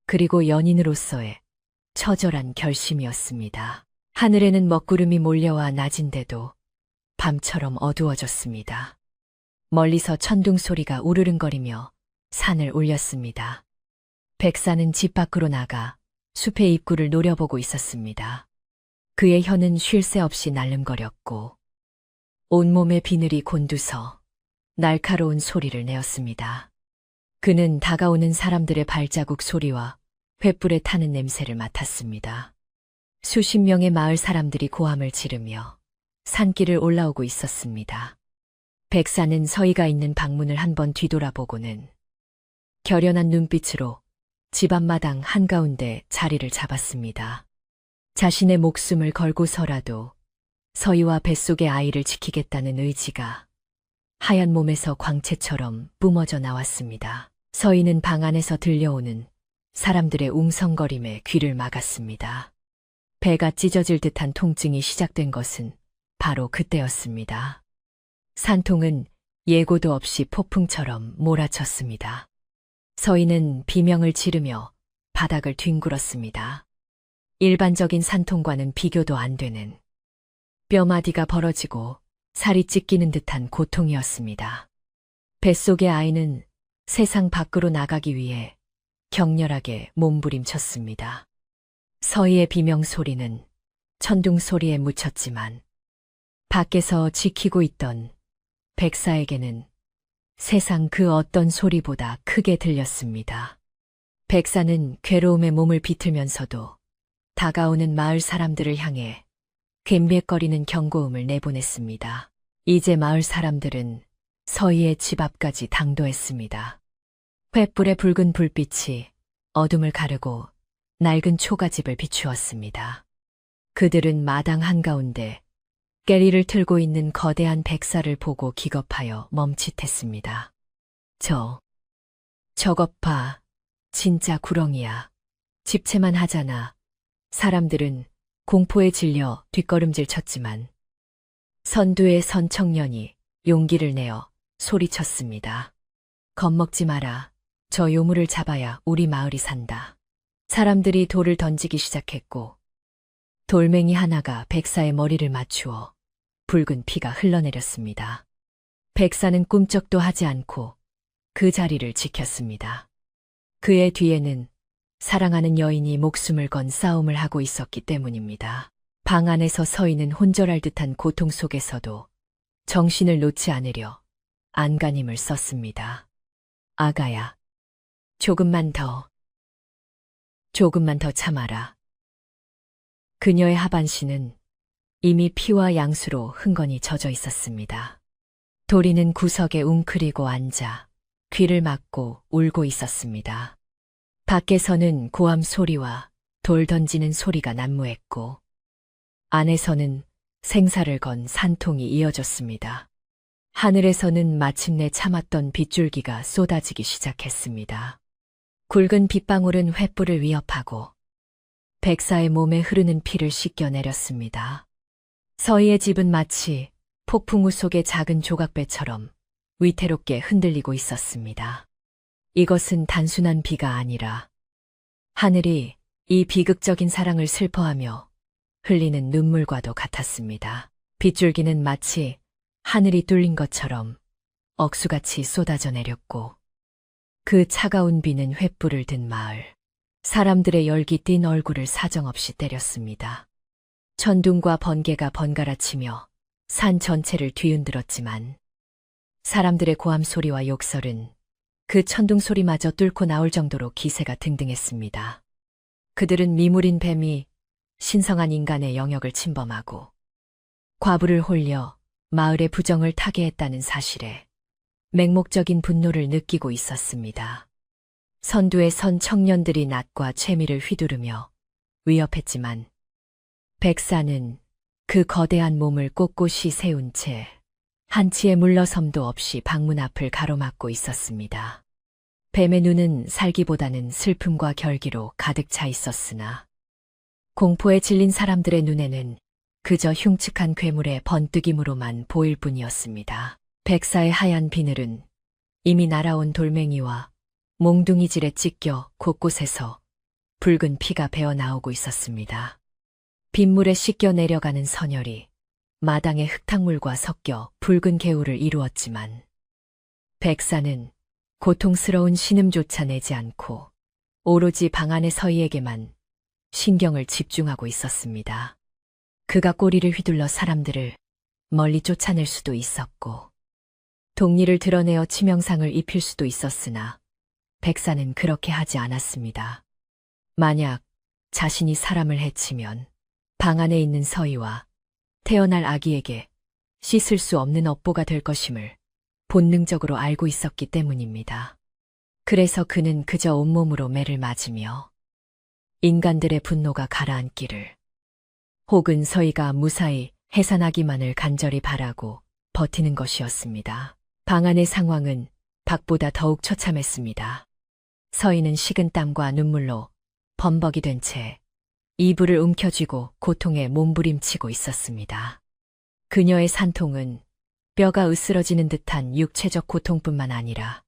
그리고 연인으로서의 처절한 결심이었습니다. 하늘에는 먹구름이 몰려와 낮인데도 밤처럼 어두워졌습니다. 멀리서 천둥 소리가 우르릉거리며 산을 울렸습니다. 백사는 집 밖으로 나가 숲의 입구를 노려보고 있었습니다. 그의 혀는 쉴 새 없이 날름거렸고 온몸에 비늘이 곤두서 날카로운 소리를 내었습니다. 그는 다가오는 사람들의 발자국 소리와 횃불에 타는 냄새를 맡았습니다. 수십 명의 마을 사람들이 고함을 지르며 산길을 올라오고 있었습니다. 백사는 서희가 있는 방문을 한번 뒤돌아보고는 결연한 눈빛으로 집 앞마당 한가운데 자리를 잡았습니다. 자신의 목숨을 걸고서라도 서희와 뱃속의 아이를 지키겠다는 의지가 하얀 몸에서 광채처럼 뿜어져 나왔습니다. 서희는 방 안에서 들려오는 사람들의 웅성거림에 귀를 막았습니다. 배가 찢어질 듯한 통증이 시작된 것은 바로 그때였습니다. 산통은 예고도 없이 폭풍처럼 몰아쳤습니다. 서희는 비명을 지르며 바닥을 뒹굴었습니다. 일반적인 산통과는 비교도 안 되는 뼈마디가 벌어지고 살이 찢기는 듯한 고통이었습니다. 뱃속의 아이는 세상 밖으로 나가기 위해 격렬하게 몸부림쳤습니다. 서희의 비명 소리는 천둥 소리에 묻혔지만 밖에서 지키고 있던 백사에게는 세상 그 어떤 소리보다 크게 들렸습니다. 백사는 괴로움에 몸을 비틀면서도 다가오는 마을 사람들을 향해 괭백거리는 경고음을 내보냈습니다. 이제 마을 사람들은 서희의 집 앞까지 당도했습니다. 횃불의 붉은 불빛이 어둠을 가르고 낡은 초가집을 비추었습니다. 그들은 마당 한가운데 깨리를 틀고 있는 거대한 백사를 보고 기겁하여 멈칫했습니다. 저것 봐. 진짜 구렁이야. 집채만 하잖아. 사람들은 공포에 질려 뒷걸음질 쳤지만 선두에 선 청년이 용기를 내어 소리쳤습니다. 겁먹지 마라. 저 요물을 잡아야 우리 마을이 산다. 사람들이 돌을 던지기 시작했고 돌멩이 하나가 백사의 머리를 맞추어 붉은 피가 흘러내렸습니다. 백사는 꿈쩍도 하지 않고 그 자리를 지켰습니다. 그의 뒤에는 사랑하는 여인이 목숨을 건 싸움을 하고 있었기 때문입니다. 방 안에서 서희는 혼절할 듯한 고통 속에서도 정신을 놓지 않으려 안간힘을 썼습니다. 아가야, 조금만 더 참아라. 그녀의 하반신은 이미 피와 양수로 흥건히 젖어 있었습니다. 도리는 구석에 웅크리고 앉아 귀를 막고 울고 있었습니다. 밖에서는 고함 소리와 돌 던지는 소리가 난무했고 안에서는 생사를 건 산통이 이어졌습니다. 하늘에서는 마침내 참았던 빗줄기가 쏟아지기 시작했습니다. 굵은 빗방울은 횃불을 위협하고 백사의 몸에 흐르는 피를 씻겨내렸습니다. 서희의 집은 마치 폭풍우 속의 작은 조각배처럼 위태롭게 흔들리고 있었습니다. 이것은 단순한 비가 아니라 하늘이 이 비극적인 사랑을 슬퍼하며 흘리는 눈물과도 같았습니다. 빗줄기는 마치 하늘이 뚫린 것처럼 억수같이 쏟아져 내렸고 그 차가운 비는 횃불을 든 마을, 사람들의 열기 띤 얼굴을 사정없이 때렸습니다. 천둥과 번개가 번갈아치며 산 전체를 뒤흔들었지만 사람들의 고함 소리와 욕설은 그 천둥 소리마저 뚫고 나올 정도로 기세가 등등했습니다. 그들은 미물인 뱀이 신성한 인간의 영역을 침범하고 과부를 홀려 마을의 부정을 타게 했다는 사실에 맹목적인 분노를 느끼고 있었습니다. 선두에 선 청년들이 낫과 채미를 휘두르며 위협했지만 백사는 그 거대한 몸을 꼿꼿이 세운 채 한치의 물러섬도 없이 방문 앞을 가로막고 있었습니다. 뱀의 눈은 살기보다는 슬픔과 결기로 가득 차 있었으나 공포에 질린 사람들의 눈에는 그저 흉측한 괴물의 번뜩임으로만 보일 뿐이었습니다. 백사의 하얀 비늘은 이미 날아온 돌멩이와 몽둥이질에 찢겨 곳곳에서 붉은 피가 배어나오고 있었습니다. 빗물에 씻겨 내려가는 선혈이 마당의 흙탕물과 섞여 붉은 개울을 이루었지만 백사는 고통스러운 신음조차 내지 않고 오로지 방 안의 서희에게만 신경을 집중하고 있었습니다. 그가 꼬리를 휘둘러 사람들을 멀리 쫓아낼 수도 있었고 독리를 드러내어 치명상을 입힐 수도 있었으나 백사는 그렇게 하지 않았습니다. 만약 자신이 사람을 해치면 방 안에 있는 서희와 태어날 아기에게 씻을 수 없는 업보가 될 것임을 본능적으로 알고 있었기 때문입니다. 그래서 그는 그저 온몸으로 매를 맞으며 인간들의 분노가 가라앉기를 혹은 서희가 무사히 해산하기만을 간절히 바라고 버티는 것이었습니다. 방 안의 상황은 밖보다 더욱 처참했습니다. 서인은 식은 땀과 눈물로 범벅이 된 채 이불을 움켜쥐고 고통에 몸부림치고 있었습니다. 그녀의 산통은 뼈가 으스러지는 듯한 육체적 고통뿐만 아니라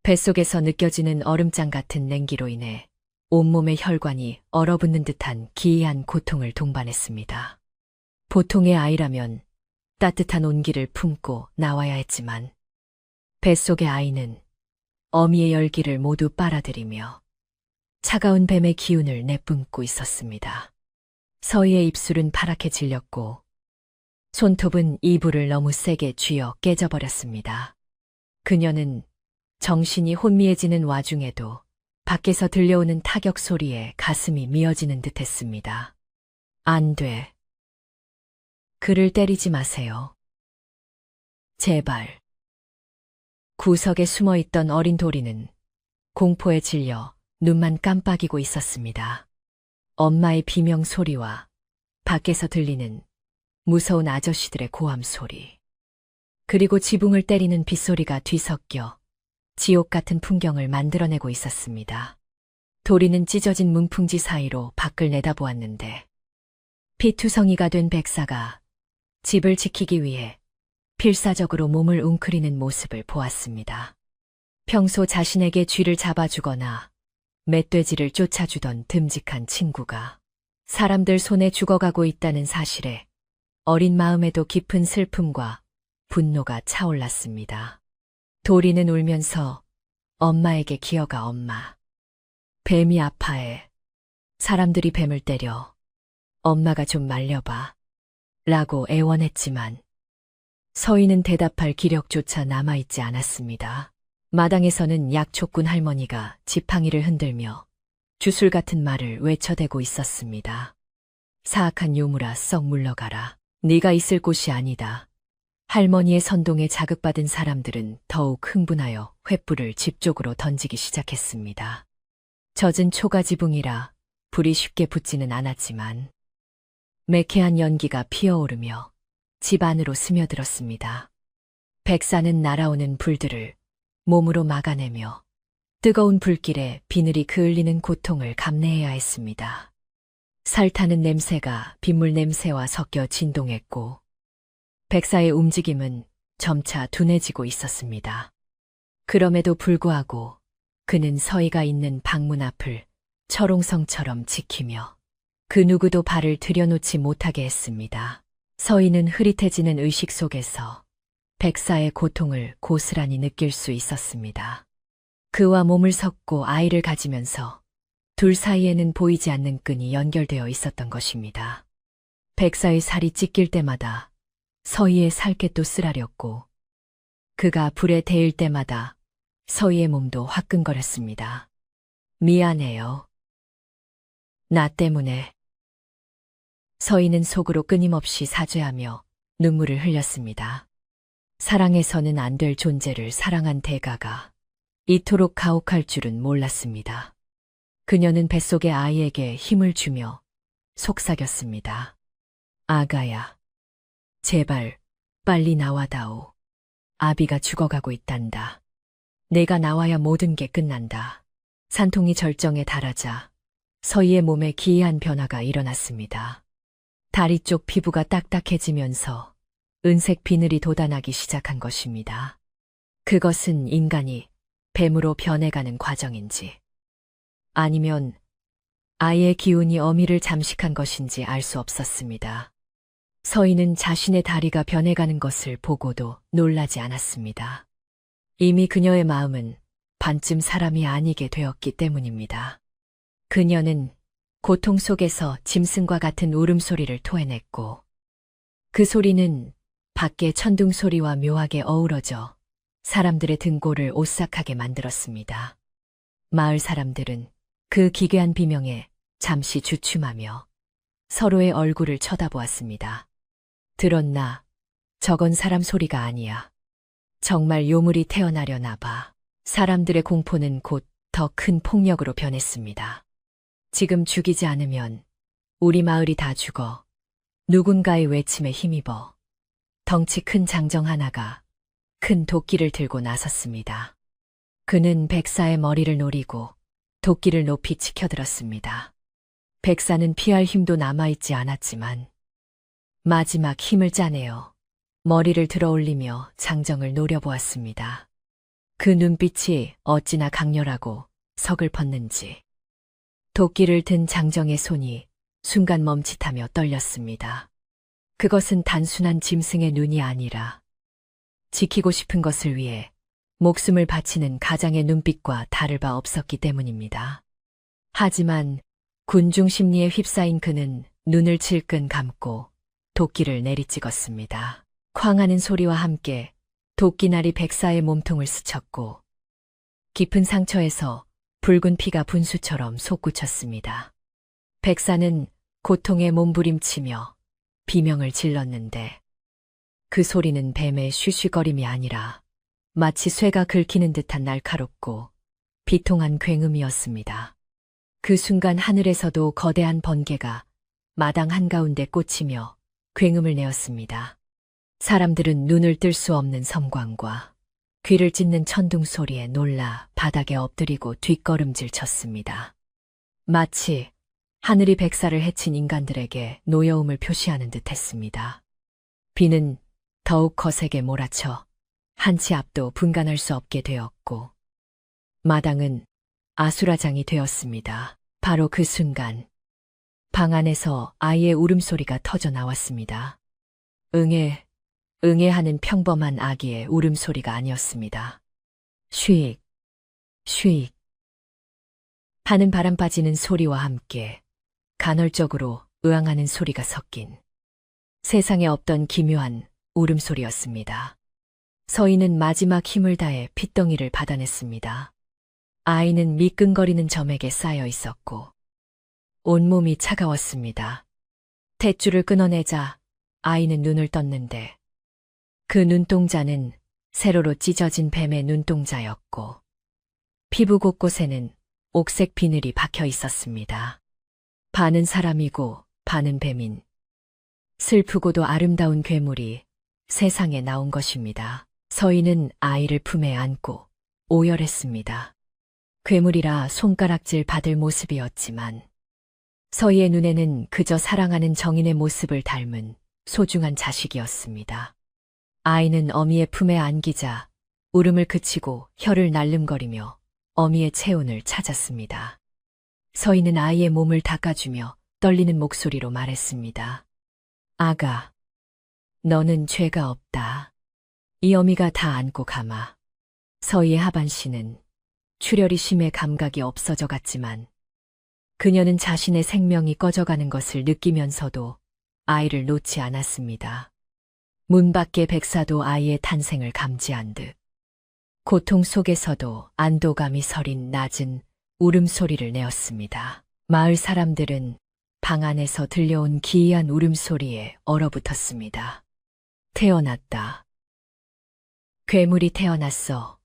뱃속에서 느껴지는 얼음장 같은 냉기로 인해 온몸의 혈관이 얼어붙는 듯한 기이한 고통을 동반했습니다. 보통의 아이라면 따뜻한 온기를 품고 나와야 했지만 뱃속의 아이는 어미의 열기를 모두 빨아들이며 차가운 뱀의 기운을 내뿜고 있었습니다. 서희의 입술은 파랗게 질렸고 손톱은 이불을 너무 세게 쥐어 깨져버렸습니다. 그녀는 정신이 혼미해지는 와중에도 밖에서 들려오는 타격 소리에 가슴이 미어지는 듯했습니다. 안 돼. 그를 때리지 마세요. 제발. 구석에 숨어있던 어린 도리는 공포에 질려 눈만 깜빡이고 있었습니다. 엄마의 비명 소리와 밖에서 들리는 무서운 아저씨들의 고함 소리, 그리고 지붕을 때리는 빗소리가 뒤섞여 지옥 같은 풍경을 만들어내고 있었습니다. 도리는 찢어진 문풍지 사이로 밖을 내다보았는데 피투성이가 된 백사가 집을 지키기 위해 필사적으로 몸을 웅크리는 모습을 보았습니다. 평소 자신에게 쥐를 잡아주거나 멧돼지를 쫓아주던 듬직한 친구가 사람들 손에 죽어가고 있다는 사실에 어린 마음에도 깊은 슬픔과 분노가 차올랐습니다. 도리는 울면서 엄마에게 기어가 엄마. 뱀이 아파해. 사람들이 뱀을 때려. 엄마가 좀 말려봐. 라고 애원했지만 서희는 대답할 기력조차 남아있지 않았습니다. 마당에서는 약초꾼 할머니가 지팡이를 흔들며 주술 같은 말을 외쳐대고 있었습니다. 사악한 요물아, 썩 물러가라. 네가 있을 곳이 아니다. 할머니의 선동에 자극받은 사람들은 더욱 흥분하여 횃불을 집 쪽으로 던지기 시작했습니다. 젖은 초가지붕이라 불이 쉽게 붙지는 않았지만 매캐한 연기가 피어오르며 집 안으로 스며들었습니다. 백사는 날아오는 불들을 몸으로 막아내며 뜨거운 불길에 비늘이 그을리는 고통을 감내해야 했습니다. 살타는 냄새가 빗물 냄새와 섞여 진동했고 백사의 움직임은 점차 둔해지고 있었습니다. 그럼에도 불구하고 그는 서희가 있는 방문 앞을 철옹성처럼 지키며 그 누구도 발을 들여놓지 못하게 했습니다. 서희는 흐릿해지는 의식 속에서 백사의 고통을 고스란히 느낄 수 있었습니다. 그와 몸을 섞고 아이를 가지면서 둘 사이에는 보이지 않는 끈이 연결되어 있었던 것입니다. 백사의 살이 찢길 때마다 서희의 살갗도 쓰라렸고 그가 불에 데일 때마다 서희의 몸도 화끈거렸습니다. 미안해요. 나 때문에. 서희는 속으로 끊임없이 사죄하며 눈물을 흘렸습니다. 사랑해서는 안 될 존재를 사랑한 대가가 이토록 가혹할 줄은 몰랐습니다. 그녀는 뱃속의 아이에게 힘을 주며 속삭였습니다. 아가야, 제발 빨리 나와다오. 아비가 죽어가고 있단다. 내가 나와야 모든 게 끝난다. 산통이 절정에 달하자 서희의 몸에 기이한 변화가 일어났습니다. 다리 쪽 피부가 딱딱해지면서 은색 비늘이 돋아나기 시작한 것입니다. 그것은 인간이 뱀으로 변해가는 과정인지 아니면 아이의 기운이 어미를 잠식한 것인지 알 수 없었습니다. 서희는 자신의 다리가 변해가는 것을 보고도 놀라지 않았습니다. 이미 그녀의 마음은 반쯤 사람이 아니게 되었기 때문입니다. 그녀는 고통 속에서 짐승과 같은 울음소리를 토해냈고 그 소리는 밖의 천둥 소리와 묘하게 어우러져 사람들의 등골을 오싹하게 만들었습니다. 마을 사람들은 그 기괴한 비명에 잠시 주춤하며 서로의 얼굴을 쳐다보았습니다. 들었나? 저건 사람 소리가 아니야. 정말 요물이 태어나려나 봐. 사람들의 공포는 곧 더 큰 폭력으로 변했습니다. 지금 죽이지 않으면 우리 마을이 다 죽어. 누군가의 외침에 힘입어 덩치 큰 장정 하나가 큰 도끼를 들고 나섰습니다. 그는 백사의 머리를 노리고 도끼를 높이 치켜들었습니다. 백사는 피할 힘도 남아있지 않았지만 마지막 힘을 짜내어 머리를 들어올리며 장정을 노려보았습니다. 그 눈빛이 어찌나 강렬하고 서글펐는지 도끼를 든 장정의 손이 순간 멈칫하며 떨렸습니다. 그것은 단순한 짐승의 눈이 아니라 지키고 싶은 것을 위해 목숨을 바치는 가장의 눈빛과 다를 바 없었기 때문입니다. 하지만 군중 심리에 휩싸인 그는 눈을 질끈 감고 도끼를 내리찍었습니다. 쾅 하는 소리와 함께 도끼날이 백사의 몸통을 스쳤고 깊은 상처에서 붉은 피가 분수처럼 솟구쳤습니다. 백사는 고통에 몸부림치며 비명을 질렀는데 그 소리는 뱀의 쉬쉬거림이 아니라 마치 쇠가 긁히는 듯한 날카롭고 비통한 굉음이었습니다. 그 순간 하늘에서도 거대한 번개가 마당 한가운데 꽂히며 굉음을 내었습니다. 사람들은 눈을 뜰 수 없는 섬광과 귀를 찢는 천둥 소리에 놀라 바닥에 엎드리고 뒷걸음질 쳤습니다. 마치 하늘이 백사를 해친 인간들에게 노여움을 표시하는 듯 했습니다. 비는 더욱 거세게 몰아쳐 한치 앞도 분간할 수 없게 되었고 마당은 아수라장이 되었습니다. 바로 그 순간 방 안에서 아이의 울음소리가 터져 나왔습니다. 응애, 응애 하는 평범한 아기의 울음소리가 아니었습니다. 쉬익, 쉬익 하는 바람 빠지는 소리와 함께 간헐적으로 으앙하는 소리가 섞인 세상에 없던 기묘한 울음소리였습니다. 서인은 마지막 힘을 다해 핏덩이를 받아냈습니다. 아이는 미끈거리는 점액에 쌓여 있었고 온몸이 차가웠습니다. 탯줄을 끊어내자 아이는 눈을 떴는데 그 눈동자는 세로로 찢어진 뱀의 눈동자였고 피부 곳곳에는 옥색 비늘이 박혀 있었습니다. 반은 사람이고 반은 뱀인 슬프고도 아름다운 괴물이 세상에 나온 것입니다. 서인은 아이를 품에 안고 오열했습니다. 괴물이라 손가락질 받을 모습이었지만 서희의 눈에는 그저 사랑하는 정인의 모습을 닮은 소중한 자식이었습니다. 아이는 어미의 품에 안기자 울음을 그치고 혀를 날름거리며 어미의 체온을 찾았습니다. 서희는 아이의 몸을 닦아주며 떨리는 목소리로 말했습니다. 아가, 너는 죄가 없다. 이 어미가 다 안고 가마. 서희의 하반신은 출혈이 심해 감각이 없어져 갔지만 그녀는 자신의 생명이 꺼져가는 것을 느끼면서도 아이를 놓지 않았습니다. 문 밖의 백사도 아이의 탄생을 감지한 듯 고통 속에서도 안도감이 서린 낮은 울음소리를 내었습니다. 마을 사람들은 방 안에서 들려온 기이한 울음소리에 얼어붙었습니다. 태어났다. 괴물이 태어났어.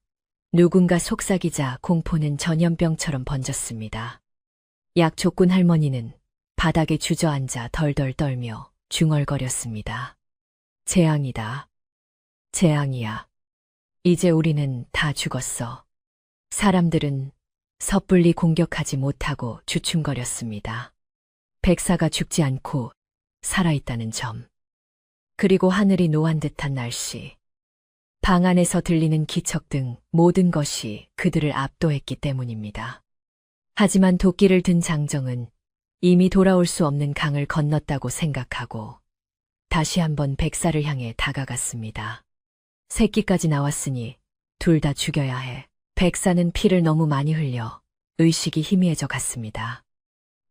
누군가 속삭이자 공포는 전염병처럼 번졌습니다. 약초꾼 할머니는 바닥에 주저앉아 덜덜 떨며 중얼거렸습니다. 재앙이다. 재앙이야. 이제 우리는 다 죽었어. 사람들은 섣불리 공격하지 못하고 주춤거렸습니다. 백사가 죽지 않고 살아있다는 점. 그리고 하늘이 노한 듯한 날씨. 방 안에서 들리는 기척 등 모든 것이 그들을 압도했기 때문입니다. 하지만 도끼를 든 장정은 이미 돌아올 수 없는 강을 건넜다고 생각하고 다시 한번 백사를 향해 다가갔습니다. 새끼까지 나왔으니 둘 다 죽여야 해. 백사는 피를 너무 많이 흘려 의식이 희미해져 갔습니다.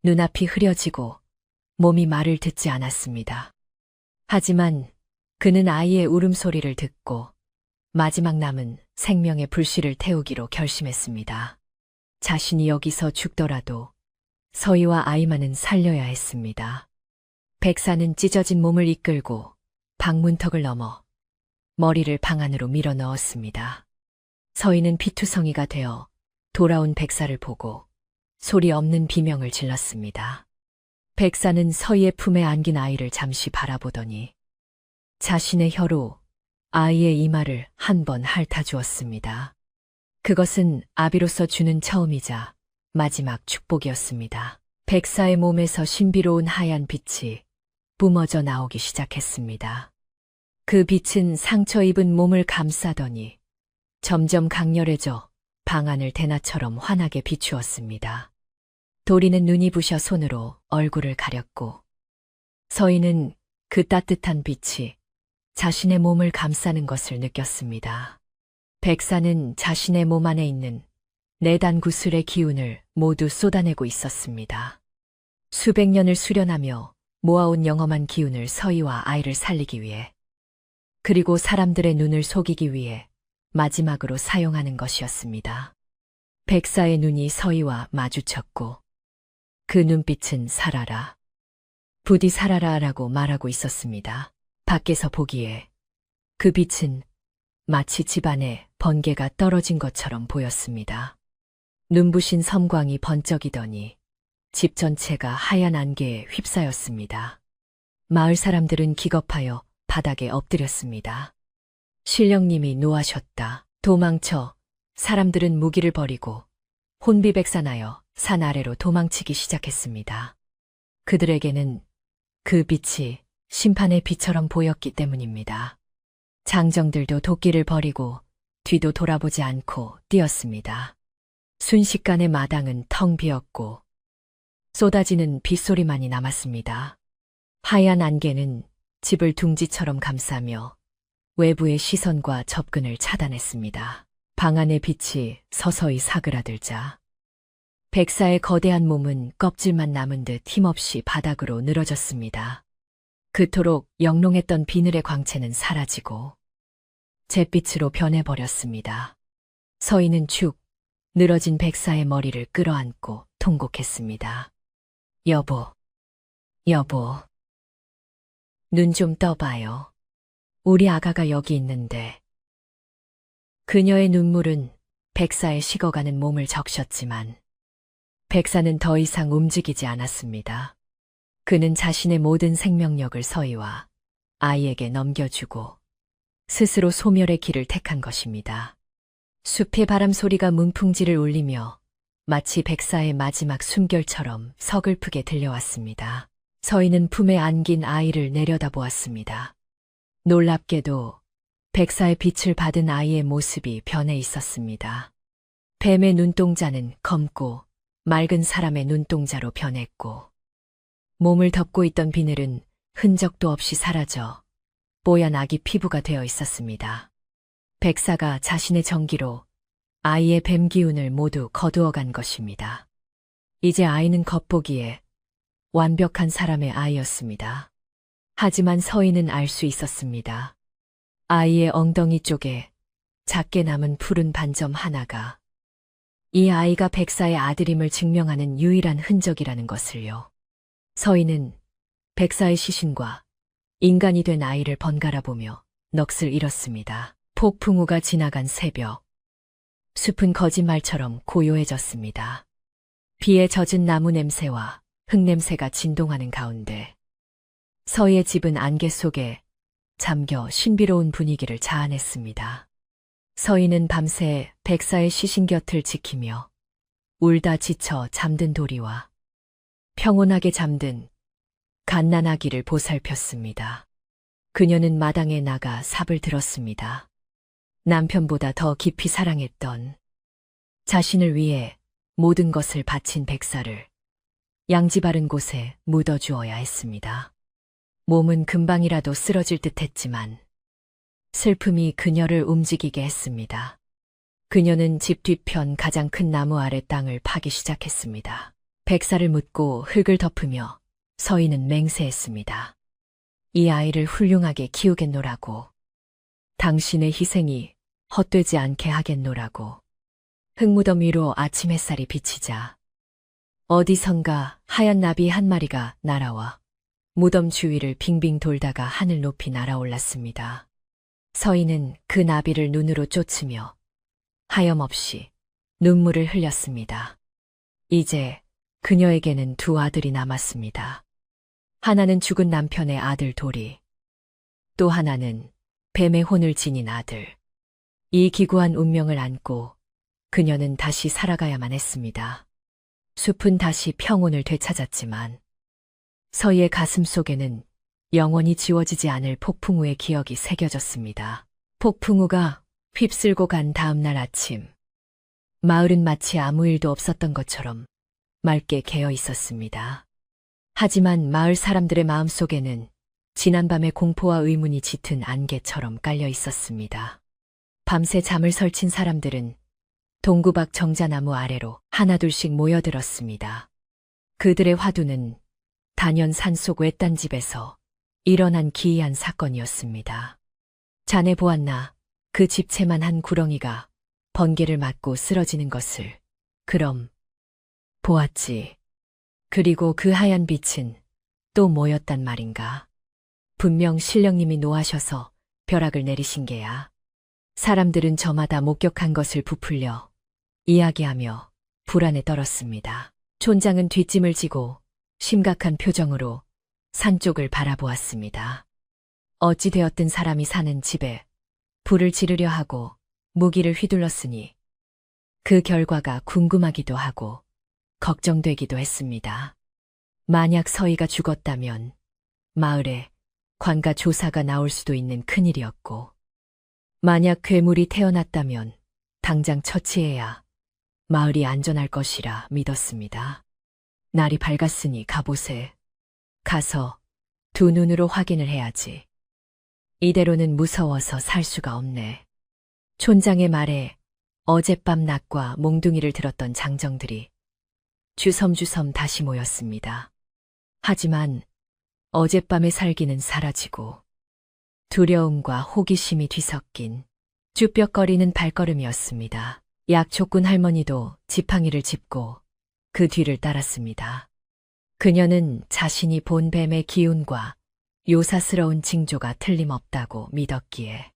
눈앞이 흐려지고 몸이 말을 듣지 않았습니다. 하지만 그는 아이의 울음소리를 듣고 마지막 남은 생명의 불씨를 태우기로 결심했습니다. 자신이 여기서 죽더라도 서희와 아이만은 살려야 했습니다. 백사는 찢어진 몸을 이끌고 방문턱을 넘어 머리를 방 안으로 밀어 넣었습니다. 서희는 피투성이가 되어 돌아온 백사를 보고 소리 없는 비명을 질렀습니다. 백사는 서희의 품에 안긴 아이를 잠시 바라보더니 자신의 혀로 아이의 이마를 한 번 핥아주었습니다. 그것은 아비로서 주는 처음이자 마지막 축복이었습니다. 백사의 몸에서 신비로운 하얀 빛이 뿜어져 나오기 시작했습니다. 그 빛은 상처 입은 몸을 감싸더니 점점 강렬해져 방 안을 대낮처럼 환하게 비추었습니다. 도리는 눈이 부셔 손으로 얼굴을 가렸고, 서희는 그 따뜻한 빛이 자신의 몸을 감싸는 것을 느꼈습니다. 백사는 자신의 몸 안에 있는 내단 구슬의 기운을 모두 쏟아내고 있었습니다. 수백 년을 수련하며 모아온 영험한 기운을 서희와 아이를 살리기 위해, 그리고 사람들의 눈을 속이기 위해 마지막으로 사용하는 것이었습니다. 백사의 눈이 서희와 마주쳤고, 그 눈빛은 살아라, 부디 살아라라고 말하고 있었습니다. 밖에서 보기에 그 빛은 마치 집안에 번개가 떨어진 것처럼 보였습니다. 눈부신 섬광이 번쩍이더니 집 전체가 하얀 안개에 휩싸였습니다. 마을 사람들은 기겁하여 바닥에 엎드렸습니다. 신령님이 노하셨다. 도망쳐. 사람들은 무기를 버리고 혼비백산하여 산 아래로 도망치기 시작했습니다. 그들에게는 그 빛이 심판의 빛처럼 보였기 때문입니다. 장정들도 도끼를 버리고 뒤도 돌아보지 않고 뛰었습니다. 순식간에 마당은 텅 비었고 쏟아지는 빗소리만이 남았습니다. 하얀 안개는 집을 둥지처럼 감싸며 외부의 시선과 접근을 차단했습니다. 방 안의 빛이 서서히 사그라들자 백사의 거대한 몸은 껍질만 남은 듯 힘없이 바닥으로 늘어졌습니다. 그토록 영롱했던 비늘의 광채는 사라지고 잿빛으로 변해버렸습니다. 서희는 축 늘어진 백사의 머리를 끌어안고 통곡했습니다. 여보, 여보, 눈 좀 떠봐요. 우리 아가가 여기 있는데. 그녀의 눈물은 백사의 식어가는 몸을 적셨지만 백사는 더 이상 움직이지 않았습니다. 그는 자신의 모든 생명력을 서희와 아이에게 넘겨주고 스스로 소멸의 길을 택한 것입니다. 숲의 바람 소리가 문풍지를 울리며 마치 백사의 마지막 숨결처럼 서글프게 들려왔습니다. 서희는 품에 안긴 아이를 내려다보았습니다. 놀랍게도 백사의 빛을 받은 아이의 모습이 변해 있었습니다. 뱀의 눈동자는 검고 맑은 사람의 눈동자로 변했고 몸을 덮고 있던 비늘은 흔적도 없이 사라져 뽀얀 아기 피부가 되어 있었습니다. 백사가 자신의 정기로 아이의 뱀 기운을 모두 거두어간 것입니다. 이제 아이는 겉보기에 완벽한 사람의 아이였습니다. 하지만 서희는 알 수 있었습니다. 아이의 엉덩이 쪽에 작게 남은 푸른 반점 하나가 이 아이가 백사의 아들임을 증명하는 유일한 흔적이라는 것을요. 서희는 백사의 시신과 인간이 된 아이를 번갈아 보며 넋을 잃었습니다. 폭풍우가 지나간 새벽. 숲은 거짓말처럼 고요해졌습니다. 비에 젖은 나무 냄새와 흙냄새가 진동하는 가운데 서희의 집은 안개 속에 잠겨 신비로운 분위기를 자아냈습니다. 서희는 밤새 백사의 시신 곁을 지키며 울다 지쳐 잠든 도리와 평온하게 잠든 갓난아기를 보살폈습니다. 그녀는 마당에 나가 삽을 들었습니다. 남편보다 더 깊이 사랑했던, 자신을 위해 모든 것을 바친 백사를 양지 바른 곳에 묻어주어야 했습니다. 몸은 금방이라도 쓰러질 듯 했지만 슬픔이 그녀를 움직이게 했습니다. 그녀는 집 뒤편 가장 큰 나무 아래 땅을 파기 시작했습니다. 백사를 묻고 흙을 덮으며 서희는 맹세했습니다. 이 아이를 훌륭하게 키우겠노라고. 당신의 희생이 헛되지 않게 하겠노라고. 흙무덤 위로 아침 햇살이 비치자 어디선가 하얀 나비 한 마리가 날아와 무덤 주위를 빙빙 돌다가 하늘 높이 날아올랐습니다. 서희는 그 나비를 눈으로 쫓으며 하염없이 눈물을 흘렸습니다. 이제 그녀에게는 두 아들이 남았습니다. 하나는 죽은 남편의 아들 도리, 또 하나는 뱀의 혼을 지닌 아들. 이 기구한 운명을 안고 그녀는 다시 살아가야만 했습니다. 숲은 다시 평온을 되찾았지만 서희의 가슴 속에는 영원히 지워지지 않을 폭풍우의 기억이 새겨졌습니다. 폭풍우가 휩쓸고 간 다음 날 아침, 마을은 마치 아무 일도 없었던 것처럼 맑게 개어 있었습니다. 하지만 마을 사람들의 마음속에는 지난밤의 공포와 의문이 짙은 안개처럼 깔려 있었습니다. 밤새 잠을 설친 사람들은 동구 밖 정자나무 아래로 하나둘씩 모여들었습니다. 그들의 화두는 단연 산속 외딴 집에서 일어난 기이한 사건이었습니다. 자네 보았나? 그 집채만 한 구렁이가 번개를 맞고 쓰러지는 것을. 그럼 보았지. 그리고 그 하얀 빛은 또 뭐였단 말인가? 분명 신령님이 노하셔서 벼락을 내리신 게야. 사람들은 저마다 목격한 것을 부풀려 이야기하며 불안에 떨었습니다. 촌장은 뒷짐을 지고 심각한 표정으로 산 쪽을 바라보았습니다. 어찌 되었든 사람이 사는 집에 불을 지르려 하고 무기를 휘둘렀으니 그 결과가 궁금하기도 하고 걱정되기도 했습니다. 만약 서희가 죽었다면 마을에 관가 조사가 나올 수도 있는 큰일이었고, 만약 괴물이 태어났다면 당장 처치해야 마을이 안전할 것이라 믿었습니다. 날이 밝았으니 가보세. 가서 두 눈으로 확인을 해야지. 이대로는 무서워서 살 수가 없네. 촌장의 말에 어젯밤 낮과 몽둥이를 들었던 장정들이 주섬주섬 다시 모였습니다. 하지만 어젯밤의 살기는 사라지고 두려움과 호기심이 뒤섞인 쭈뼛거리는 발걸음이었습니다. 약초꾼 할머니도 지팡이를 짚고 그 뒤를 따랐습니다. 그녀는 자신이 본 뱀의 기운과 요사스러운 징조가 틀림없다고 믿었기에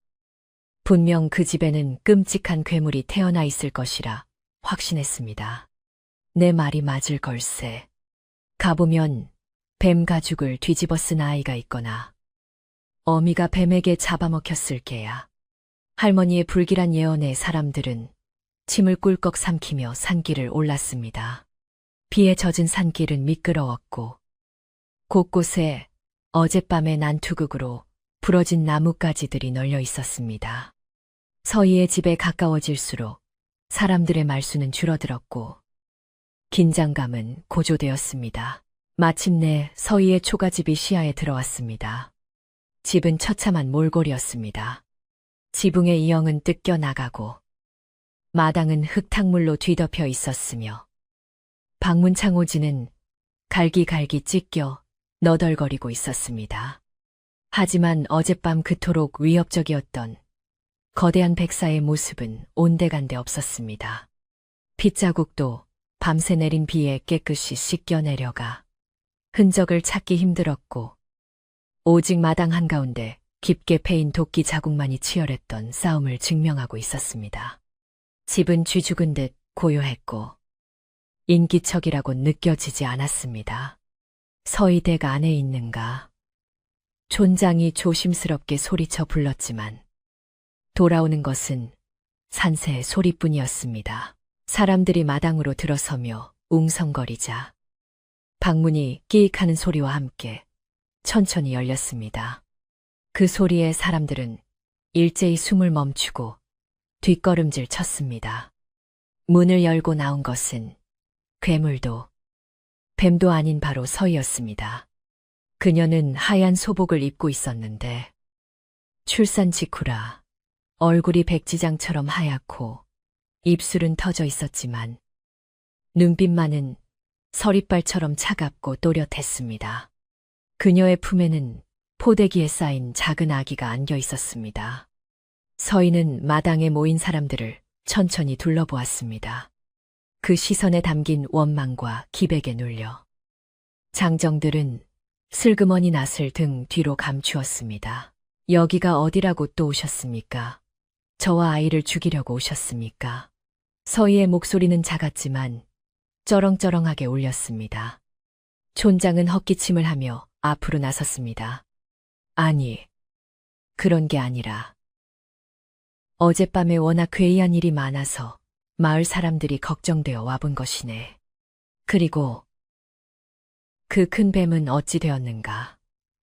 분명 그 집에는 끔찍한 괴물이 태어나 있을 것이라 확신했습니다. 내 말이 맞을 걸세. 가보면 뱀 가죽을 뒤집어 쓴 아이가 있거나 어미가 뱀에게 잡아먹혔을 게야. 할머니의 불길한 예언에 사람들은 침을 꿀꺽 삼키며 산길을 올랐습니다. 비에 젖은 산길은 미끄러웠고 곳곳에 어젯밤의 난투극으로 부러진 나뭇가지들이 널려 있었습니다. 서희의 집에 가까워질수록 사람들의 말수는 줄어들었고 긴장감은 고조되었습니다. 마침내 서희의 초가집이 시야에 들어왔습니다. 집은 처참한 몰골이었습니다. 지붕의 이형은 뜯겨 나가고 마당은 흙탕물로 뒤덮여 있었으며 방문 창호지는 갈기갈기 찢겨 너덜거리고 있었습니다. 하지만 어젯밤 그토록 위협적이었던 거대한 백사의 모습은 온데간데 없었습니다. 핏자국도 밤새 내린 비에 깨끗이 씻겨 내려가 흔적을 찾기 힘들었고 오직 마당 한가운데 깊게 패인 도끼 자국만이 치열했던 싸움을 증명하고 있었습니다. 집은 쥐 죽은 듯 고요했고 인기척이라고 느껴지지 않았습니다. 서희댁 안에 있는가? 촌장이 조심스럽게 소리쳐 불렀지만 돌아오는 것은 산새의 소리뿐이었습니다. 사람들이 마당으로 들어서며 웅성거리자 방문이 끼익하는 소리와 함께 천천히 열렸습니다. 그 소리에 사람들은 일제히 숨을 멈추고 뒷걸음질 쳤습니다. 문을 열고 나온 것은 괴물도 뱀도 아닌 바로 서희였습니다. 그녀는 하얀 소복을 입고 있었는데 출산 직후라 얼굴이 백지장처럼 하얗고 입술은 터져 있었지만 눈빛만은 서리발처럼 차갑고 또렷했습니다. 그녀의 품에는 포대기에 쌓인 작은 아기가 안겨 있었습니다. 서희는 마당에 모인 사람들을 천천히 둘러보았습니다. 그 시선에 담긴 원망과 기백에 눌려 장정들은 슬그머니 낯을 등 뒤로 감추었습니다. 여기가 어디라고 또 오셨습니까? 저와 아이를 죽이려고 오셨습니까? 서희의 목소리는 작았지만 쩌렁쩌렁하게 울렸습니다. 촌장은 헛기침을 하며 앞으로 나섰습니다. 아니, 그런 게 아니라 어젯밤에 워낙 괴이한 일이 많아서 마을 사람들이 걱정되어 와본 것이네. 그리고 그 큰 뱀은 어찌 되었는가?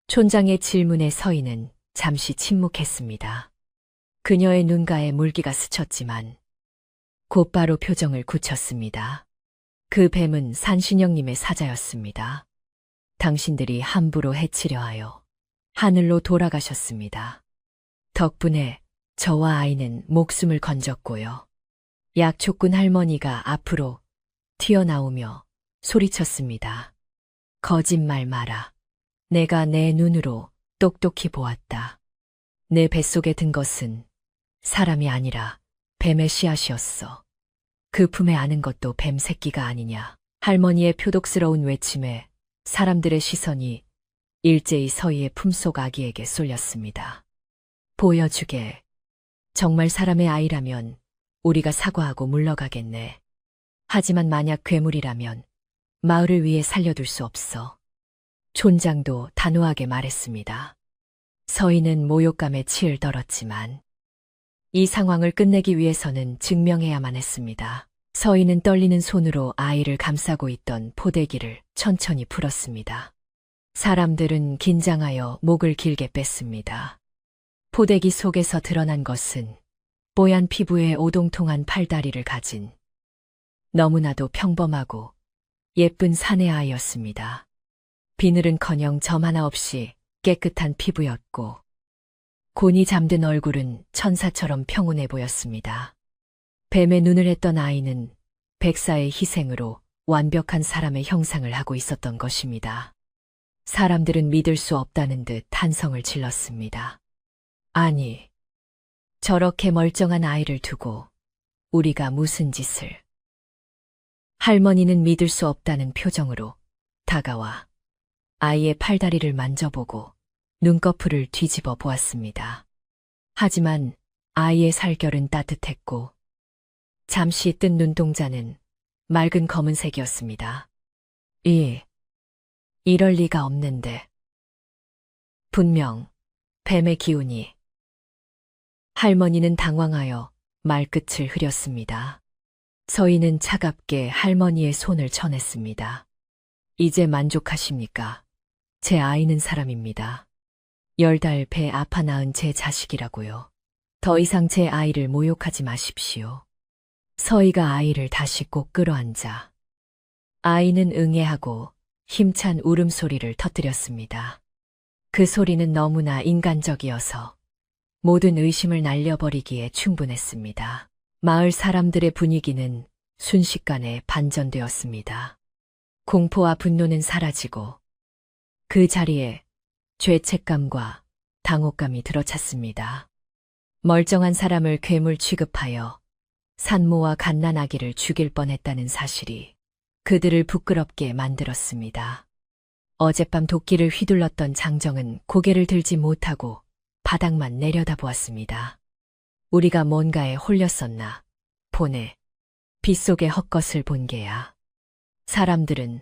촌장의 질문에 서인은 잠시 침묵했습니다. 그녀의 눈가에 물기가 스쳤지만 곧바로 표정을 굳혔습니다. 그 뱀은 산신령님의 사자였습니다. 당신들이 함부로 해치려 하여 하늘로 돌아가셨습니다. 덕분에 저와 아이는 목숨을 건졌고요. 약초꾼 할머니가 앞으로 튀어나오며 소리쳤습니다. 거짓말 마라. 내가 내 눈으로 똑똑히 보았다. 내 뱃속에 든 것은 사람이 아니라 뱀의 씨앗이었어. 그 품에 아는 것도 뱀 새끼가 아니냐. 할머니의 표독스러운 외침에 사람들의 시선이 일제히 서희의 품속 아기에게 쏠렸습니다. 보여주게. 정말 사람의 아이라면 우리가 사과하고 물러가겠네. 하지만 만약 괴물이라면 마을을 위해 살려둘 수 없어. 촌장도 단호하게 말했습니다. 서희는 모욕감에 치을 떨었지만 이 상황을 끝내기 위해서는 증명해야만 했습니다. 서희는 떨리는 손으로 아이를 감싸고 있던 포대기를 천천히 풀었습니다. 사람들은 긴장하여 목을 길게 뺐습니다. 포대기 속에서 드러난 것은 뽀얀 피부에 오동통한 팔다리를 가진 너무나도 평범하고 예쁜 사내 아이였습니다. 비늘은커녕 점 하나 없이 깨끗한 피부였고 곤히 잠든 얼굴은 천사처럼 평온해 보였습니다. 뱀의 눈을 했던 아이는 백사의 희생으로 완벽한 사람의 형상을 하고 있었던 것입니다. 사람들은 믿을 수 없다는 듯 탄성을 질렀습니다. 아니, 저렇게 멀쩡한 아이를 두고 우리가 무슨 짓을. 할머니는 믿을 수 없다는 표정으로 다가와 아이의 팔다리를 만져보고 눈꺼풀을 뒤집어 보았습니다. 하지만 아이의 살결은 따뜻했고 잠시 뜬 눈동자는 맑은 검은색이었습니다. 이럴 리가 없는데. 분명 뱀의 기운이. 할머니는 당황하여 말끝을 흐렸습니다. 서희는 차갑게 할머니의 손을 쳐냈습니다. 이제 만족하십니까? 제 아이는 사람입니다. 10달 배 아파 낳은 제 자식이라고요. 더 이상 제 아이를 모욕하지 마십시오. 서희가 아이를 다시 꼭 끌어안자 아이는 응애하고 힘찬 울음소리를 터뜨렸습니다. 그 소리는 너무나 인간적이어서 모든 의심을 날려버리기에 충분했습니다. 마을 사람들의 분위기는 순식간에 반전되었습니다. 공포와 분노는 사라지고 그 자리에 죄책감과 당혹감이 들어찼습니다. 멀쩡한 사람을 괴물 취급하여 산모와 갓난아기를 죽일 뻔했다는 사실이 그들을 부끄럽게 만들었습니다. 어젯밤 도끼를 휘둘렀던 장정은 고개를 들지 못하고 바닥만 내려다보았습니다. 우리가 뭔가에 홀렸었나 보네. 빗속의 헛것을 본 게야. 사람들은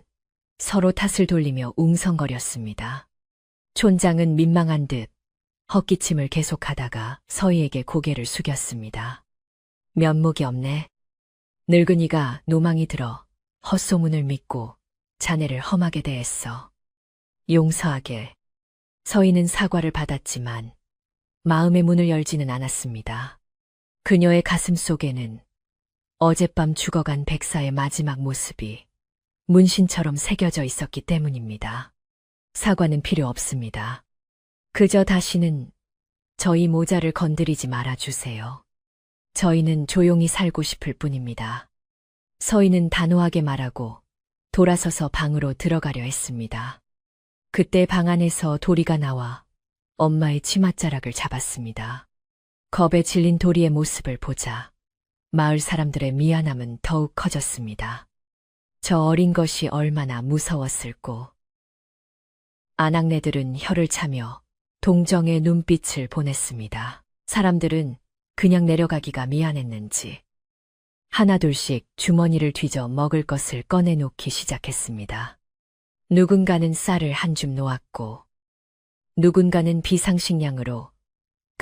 서로 탓을 돌리며 웅성거렸습니다. 촌장은 민망한 듯 헛기침을 계속하다가 서희에게 고개를 숙였습니다. 면목이 없네. 늙은이가 노망이 들어 헛소문을 믿고 자네를 험하게 대했어. 용서하게. 서희는 사과를 받았지만 마음의 문을 열지는 않았습니다. 그녀의 가슴 속에는 어젯밤 죽어간 백사의 마지막 모습이 문신처럼 새겨져 있었기 때문입니다. 사과는 필요 없습니다. 그저 다시는 저희 모자를 건드리지 말아주세요. 저희는 조용히 살고 싶을 뿐입니다. 서희는 단호하게 말하고 돌아서서 방으로 들어가려 했습니다. 그때 방 안에서 도리가 나와 엄마의 치맛자락을 잡았습니다. 겁에 질린 도리의 모습을 보자 마을 사람들의 미안함은 더욱 커졌습니다. 저 어린 것이 얼마나 무서웠을꼬. 아낙네들은 혀를 차며 동정의 눈빛을 보냈습니다. 사람들은 그냥 내려가기가 미안했는지 하나둘씩 주머니를 뒤져 먹을 것을 꺼내놓기 시작했습니다. 누군가는 쌀을 한 줌 놓았고 누군가는 비상식량으로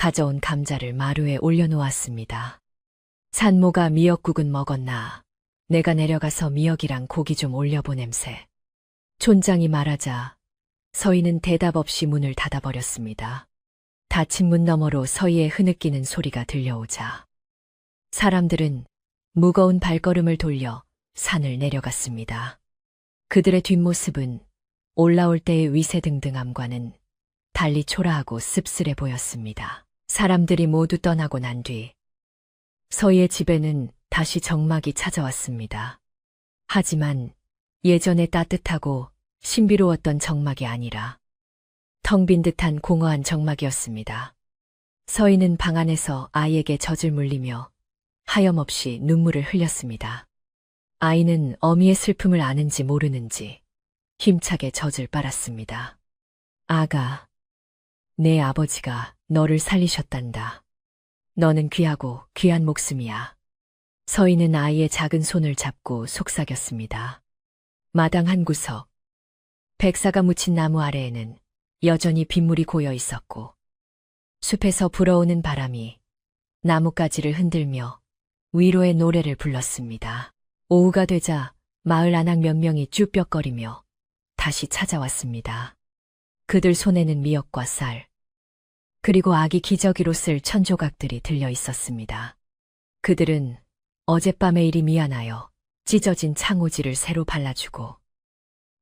가져온 감자를 마루에 올려놓았습니다. 산모가 미역국은 먹었나? 내가 내려가서 미역이랑 고기 좀 올려보냄새. 촌장이 말하자 서희는 대답 없이 문을 닫아버렸습니다. 닫힌 문 너머로 서희의 흐느끼는 소리가 들려오자 사람들은 무거운 발걸음을 돌려 산을 내려갔습니다. 그들의 뒷모습은 올라올 때의 위세등등함과는 달리 초라하고 씁쓸해 보였습니다. 사람들이 모두 떠나고 난 뒤 서희의 집에는 다시 정막이 찾아왔습니다. 하지만 예전에 따뜻하고 신비로웠던 정막이 아니라 텅 빈 듯한 공허한 정막이었습니다. 서희는 방 안에서 아이에게 젖을 물리며 하염없이 눈물을 흘렸습니다. 아이는 어미의 슬픔을 아는지 모르는지 힘차게 젖을 빨았습니다. 아가, 내 아버지가 너를 살리셨단다. 너는 귀하고 귀한 목숨이야. 서희는 아이의 작은 손을 잡고 속삭였습니다. 마당 한 구석, 백사가 묻힌 나무 아래에는 여전히 빗물이 고여 있었고 숲에서 불어오는 바람이 나뭇가지를 흔들며 위로의 노래를 불렀습니다. 오후가 되자 마을 안악 몇 명이 쭈뼛거리며 다시 찾아왔습니다. 그들 손에는 미역과 쌀, 그리고 아기 기저귀로 쓸 천조각들이 들려 있었습니다. 그들은 어젯밤의 일이 미안하여 찢어진 창호지를 새로 발라주고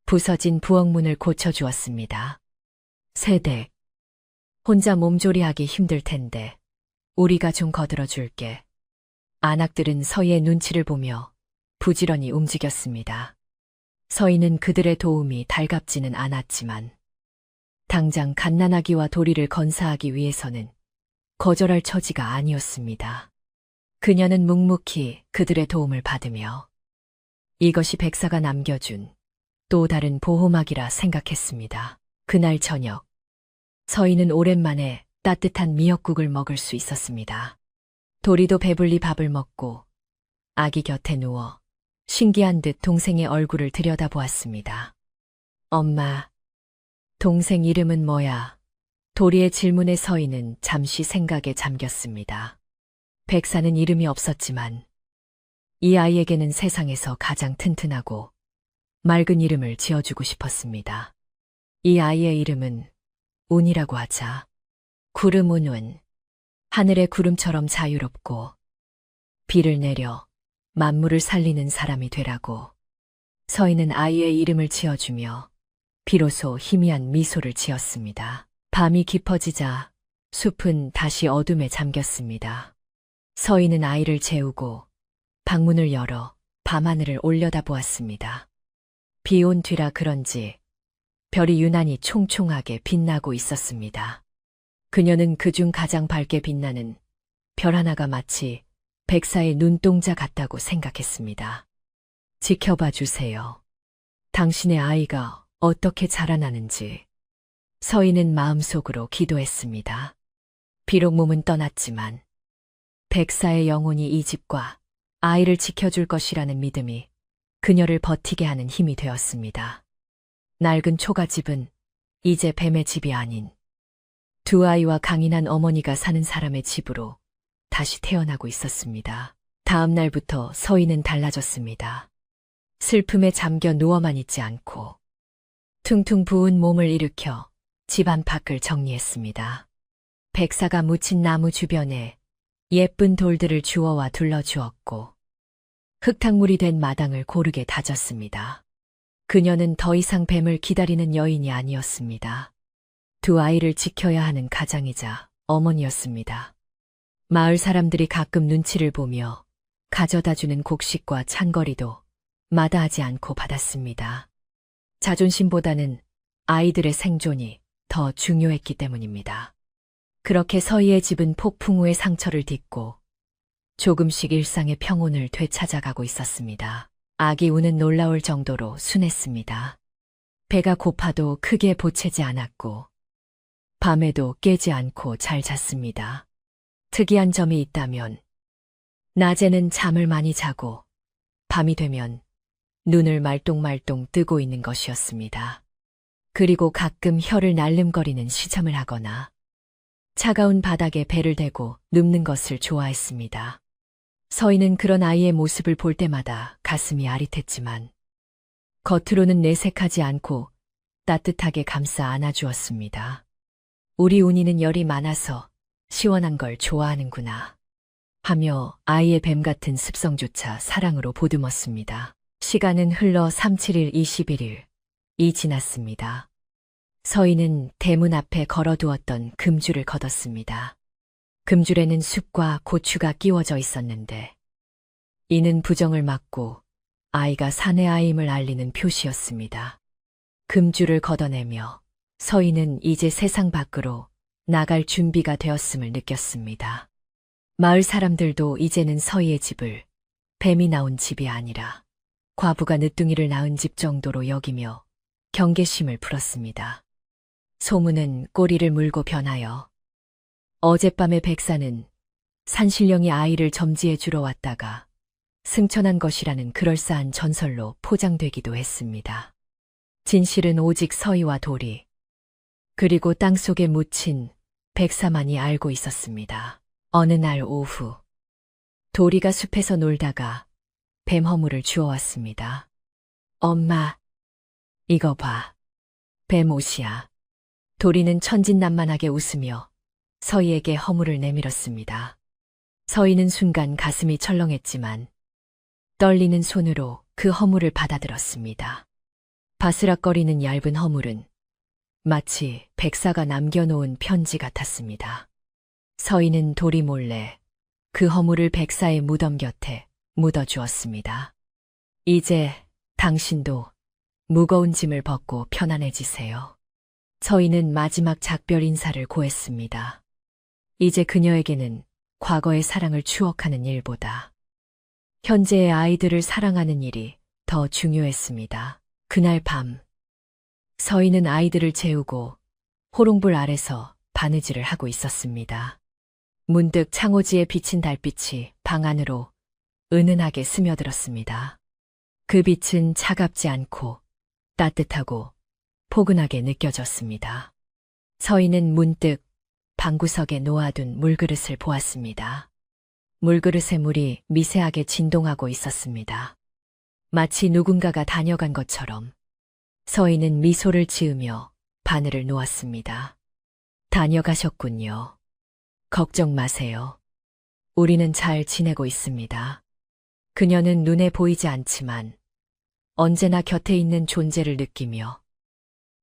부서진 부엌문을 고쳐주었습니다. 세댁, 혼자 몸조리하기 힘들 텐데 우리가 좀 거들어 줄게. 안악들은 서희의 눈치를 보며 부지런히 움직였습니다. 서희는 그들의 도움이 달갑지는 않았지만 당장 갓난아기와 도리를 건사하기 위해서는 거절할 처지가 아니었습니다. 그녀는 묵묵히 그들의 도움을 받으며 이것이 백사가 남겨준 또 다른 보호막이라 생각했습니다. 그날 저녁, 서희는 오랜만에 따뜻한 미역국을 먹을 수 있었습니다. 도리도 배불리 밥을 먹고 아기 곁에 누워 신기한 듯 동생의 얼굴을 들여다보았습니다. 엄마, 동생 이름은 뭐야? 도리의 질문에 서희는 잠시 생각에 잠겼습니다. 백사는 이름이 없었지만 이 아이에게는 세상에서 가장 튼튼하고 맑은 이름을 지어주고 싶었습니다. 이 아이의 이름은 운이라고 하자. 구름 운은 하늘의 구름처럼 자유롭고 비를 내려 만물을 살리는 사람이 되라고. 서희는 아이의 이름을 지어주며 비로소 희미한 미소를 지었습니다. 밤이 깊어지자 숲은 다시 어둠에 잠겼습니다. 서희는 아이를 재우고 방문을 열어 밤하늘을 올려다보았습니다. 비 온 뒤라 그런지 별이 유난히 총총하게 빛나고 있었습니다. 그녀는 그중 가장 밝게 빛나는 별 하나가 마치 백사의 눈동자 같다고 생각했습니다. 지켜봐 주세요. 당신의 아이가 어떻게 자라나는지. 서희는 마음속으로 기도했습니다. 비록 몸은 떠났지만 백사의 영혼이 이 집과 아이를 지켜줄 것이라는 믿음이 그녀를 버티게 하는 힘이 되었습니다. 낡은 초가집은 이제 뱀의 집이 아닌 두 아이와 강인한 어머니가 사는 사람의 집으로 다시 태어나고 있었습니다. 다음 날부터 서희는 달라졌습니다. 슬픔에 잠겨 누워만 있지 않고 퉁퉁 부은 몸을 일으켜 집 안팎을 정리했습니다. 백사가 묻힌 나무 주변에 예쁜 돌들을 주워와 둘러주었고 흙탕물이 된 마당을 고르게 다졌습니다. 그녀는 더 이상 뱀을 기다리는 여인이 아니었습니다. 두 아이를 지켜야 하는 가장이자 어머니였습니다. 마을 사람들이 가끔 눈치를 보며 가져다주는 곡식과 찬거리도 마다하지 않고 받았습니다. 자존심보다는 아이들의 생존이 더 중요했기 때문입니다. 그렇게 서희의 집은 폭풍 후의 상처를 딛고 조금씩 일상의 평온을 되찾아가고 있었습니다. 아기 우는 놀라울 정도로 순했습니다. 배가 고파도 크게 보채지 않았고 밤에도 깨지 않고 잘 잤습니다. 특이한 점이 있다면 낮에는 잠을 많이 자고 밤이 되면 눈을 말똥말똥 뜨고 있는 것이었습니다. 그리고 가끔 혀를 날름거리는 시점을 하거나 차가운 바닥에 배를 대고 눕는 것을 좋아했습니다. 서희는 그런 아이의 모습을 볼 때마다 가슴이 아릿했지만 겉으로는 내색하지 않고 따뜻하게 감싸 안아주었습니다. 우리 운이는 열이 많아서 시원한 걸 좋아하는구나 하며 아이의 뱀 같은 습성조차 사랑으로 보듬었습니다. 시간은 흘러 37일, 21일이 지났습니다. 서희는 대문 앞에 걸어두었던 금줄을 걷었습니다. 금줄에는 숲과 고추가 끼워져 있었는데 이는 부정을 막고 아이가 사내아임을 알리는 표시였습니다. 금줄을 걷어내며 서희는 이제 세상 밖으로 나갈 준비가 되었음을 느꼈습니다. 마을 사람들도 이제는 서희의 집을 뱀이 나온 집이 아니라 과부가 늦둥이를 낳은 집 정도로 여기며 경계심을 풀었습니다. 소문은 꼬리를 물고 변하여 어젯밤에 백사는 산신령이 아이를 점지해 주러 왔다가 승천한 것이라는 그럴싸한 전설로 포장되기도 했습니다. 진실은 오직 서희와 도리, 그리고 땅속에 묻힌 백사만이 알고 있었습니다. 어느 날 오후, 도리가 숲에서 놀다가 뱀 허물을 주워왔습니다. 엄마, 이거 봐. 뱀 옷이야. 도리는 천진난만하게 웃으며 서희에게 허물을 내밀었습니다. 서희는 순간 가슴이 철렁했지만 떨리는 손으로 그 허물을 받아들었습니다. 바스락거리는 얇은 허물은 마치 백사가 남겨놓은 편지 같았습니다. 서희는 도리 몰래 그 허물을 백사의 무덤 곁에 묻어주었습니다. 이제 당신도 무거운 짐을 벗고 편안해지세요. 서희는 마지막 작별 인사를 고했습니다. 이제 그녀에게는 과거의 사랑을 추억하는 일보다 현재의 아이들을 사랑하는 일이 더 중요했습니다. 그날 밤, 서희는 아이들을 재우고 호롱불 아래서 바느질을 하고 있었습니다. 문득 창호지에 비친 달빛이 방 안으로 은은하게 스며들었습니다. 그 빛은 차갑지 않고 따뜻하고 포근하게 느껴졌습니다. 서희는 문득 방구석에 놓아둔 물그릇을 보았습니다. 물그릇의 물이 미세하게 진동하고 있었습니다. 마치 누군가가 다녀간 것처럼 서희는 미소를 지으며 바늘을 놓았습니다. 다녀가셨군요. 걱정 마세요. 우리는 잘 지내고 있습니다. 그녀는 눈에 보이지 않지만 언제나 곁에 있는 존재를 느끼며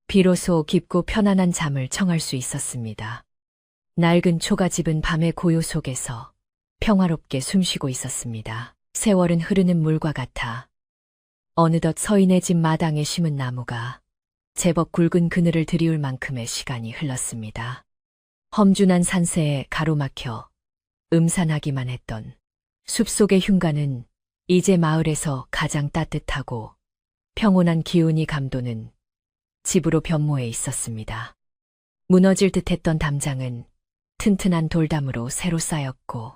비로소 깊고 편안한 잠을 청할 수 있었습니다. 낡은 초가집은 밤의 고요 속에서 평화롭게 숨쉬고 있었습니다. 세월은 흐르는 물과 같아 어느덧 서희네 집 마당에 심은 나무가 제법 굵은 그늘을 들이울 만큼의 시간이 흘렀습니다. 험준한 산세에 가로막혀 음산하기만 했던 숲속의 흉가는 이제 마을에서 가장 따뜻하고 평온한 기운이 감도는 집으로 변모해 있었습니다. 무너질 듯했던 담장은 튼튼한 돌담으로 새로 쌓였고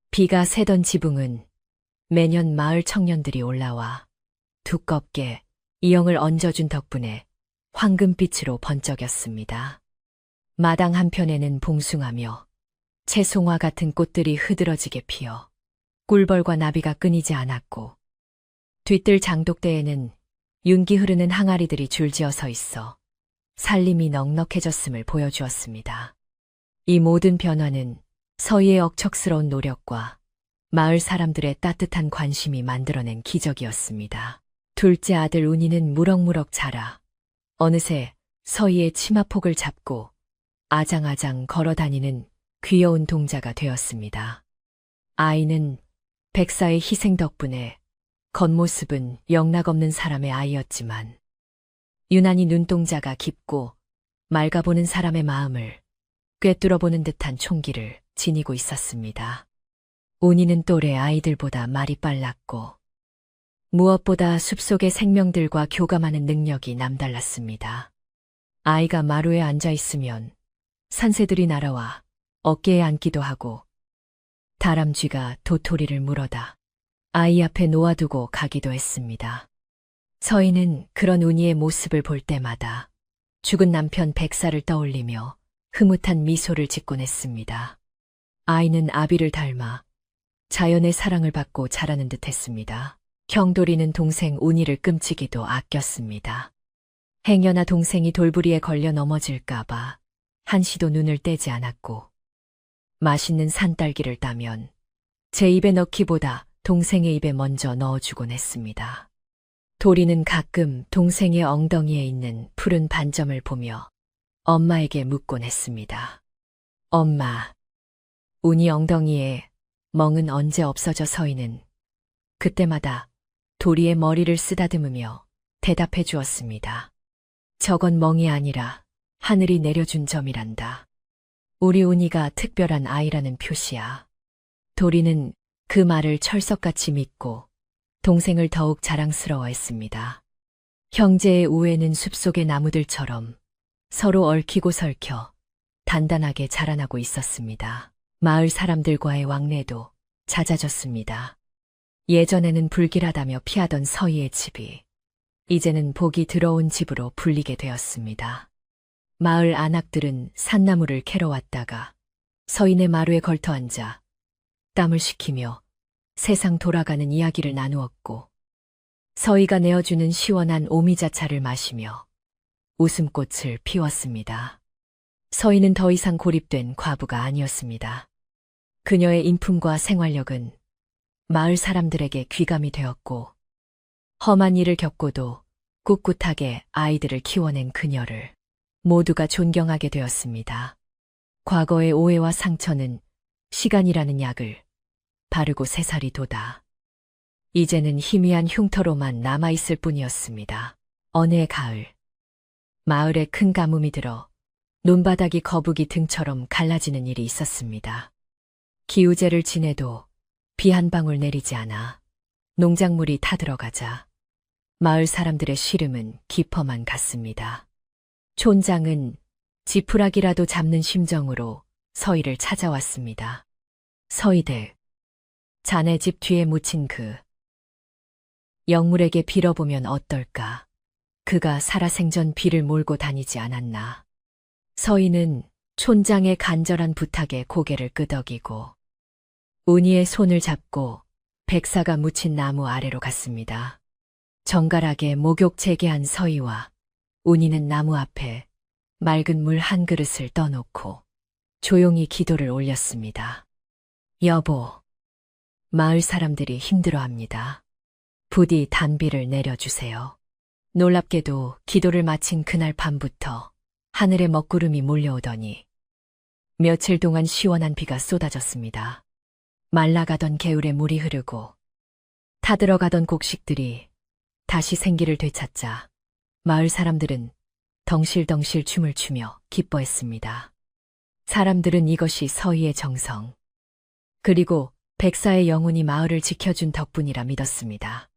비가 새던 지붕은 매년 마을 청년들이 올라와 두껍게 이영을 얹어준 덕분에 황금빛으로 번쩍였습니다. 마당 한편에는 봉숭아며 채송화 같은 꽃들이 흐드러지게 피어 꿀벌과 나비가 끊이지 않았고 뒤뜰 장독대에는 윤기 흐르는 항아리들이 줄지어 서 있어 살림이 넉넉해졌음을 보여주었습니다. 이 모든 변화는 서희의 억척스러운 노력과 마을 사람들의 따뜻한 관심이 만들어낸 기적이었습니다. 둘째 아들 운이는 무럭무럭 자라 어느새 서희의 치마폭을 잡고 아장아장 걸어다니는 귀여운 동자가 되었습니다. 아이는 백사의 희생 덕분에 겉모습은 영락없는 사람의 아이였지만 유난히 눈동자가 깊고 맑아보는 사람의 마음을 꿰뚫어보는 듯한 총기를 지니고 있었습니다. 운이는 또래 아이들보다 말이 빨랐고 무엇보다 숲속의 생명들과 교감하는 능력이 남달랐습니다. 아이가 마루에 앉아 있으면 산새들이 날아와 어깨에 앉기도 하고 다람쥐가 도토리를 물어다 아이 앞에 놓아두고 가기도 했습니다. 서희는 그런 운이의 모습을 볼 때마다 죽은 남편 백사를 떠올리며 흐뭇한 미소를 짓곤 했습니다. 아이는 아비를 닮아 자연의 사랑을 받고 자라는 듯 했습니다. 경돌이는 동생 운이를 끔찍이도 아꼈습니다. 행여나 동생이 돌부리에 걸려 넘어질까봐 한시도 눈을 떼지 않았고, 맛있는 산딸기를 따면 제 입에 넣기보다 동생의 입에 먼저 넣어주곤 했습니다. 도리는 가끔 동생의 엉덩이에 있는 푸른 반점을 보며 엄마에게 묻곤 했습니다. 엄마, 운이 엉덩이에 멍은 언제 없어져 서이는 그때마다 도리의 머리를 쓰다듬으며 대답해 주었습니다. 저건 멍이 아니라 하늘이 내려준 점이란다. 우리 운이가 특별한 아이라는 표시야. 도리는 그 말을 철석같이 믿고 동생을 더욱 자랑스러워했습니다. 형제의 우애는 숲속의 나무들처럼 서로 얽히고 설켜 단단하게 자라나고 있었습니다. 마을 사람들과의 왕래도 잦아졌습니다. 예전에는 불길하다며 피하던 서희의 집이 이제는 복이 들어온 집으로 불리게 되었습니다. 마을 안악들은 산나무를 캐러 왔다가 서인의 마루에 걸터 앉아 땀을 식히며 세상 돌아가는 이야기를 나누었고, 서희가 내어주는 시원한 오미자차를 마시며 웃음꽃을 피웠습니다. 서희는 더 이상 고립된 과부가 아니었습니다. 그녀의 인품과 생활력은 마을 사람들에게 귀감이 되었고, 험한 일을 겪고도 꿋꿋하게 아이들을 키워낸 그녀를 모두가 존경하게 되었습니다. 과거의 오해와 상처는 시간이라는 약을 바르고 새살이 돋아 이제는 희미한 흉터로만 남아있을 뿐이었습니다. 어느 해 가을, 마을에 큰 가뭄이 들어 논바닥이 거북이 등처럼 갈라지는 일이 있었습니다. 기우제를 지내도 비 한 방울 내리지 않아 농작물이 타들어가자 마을 사람들의 시름은 깊어만 갔습니다. 촌장은 지푸라기라도 잡는 심정으로 서희를 찾아왔습니다. 서희들, 자네 집 뒤에 묻힌 그 영물에게 빌어보면 어떨까? 그가 살아생전 비를 몰고 다니지 않았나? 서희는 촌장의 간절한 부탁에 고개를 끄덕이고 운이의 손을 잡고 백사가 묻힌 나무 아래로 갔습니다. 정갈하게 목욕 재개한 서희와 운이는 나무 앞에 맑은 물 한 그릇을 떠놓고 조용히 기도를 올렸습니다. 여보, 마을 사람들이 힘들어합니다. 부디 단비를 내려주세요. 놀랍게도 기도를 마친 그날 밤부터 하늘에 먹구름이 몰려오더니 며칠 동안 시원한 비가 쏟아졌습니다. 말라가던 개울에 물이 흐르고 타들어가던 곡식들이 다시 생기를 되찾자 마을 사람들은 덩실덩실 춤을 추며 기뻐했습니다. 사람들은 이것이 서희의 정성, 그리고 백사의 영혼이 마을을 지켜준 덕분이라 믿었습니다.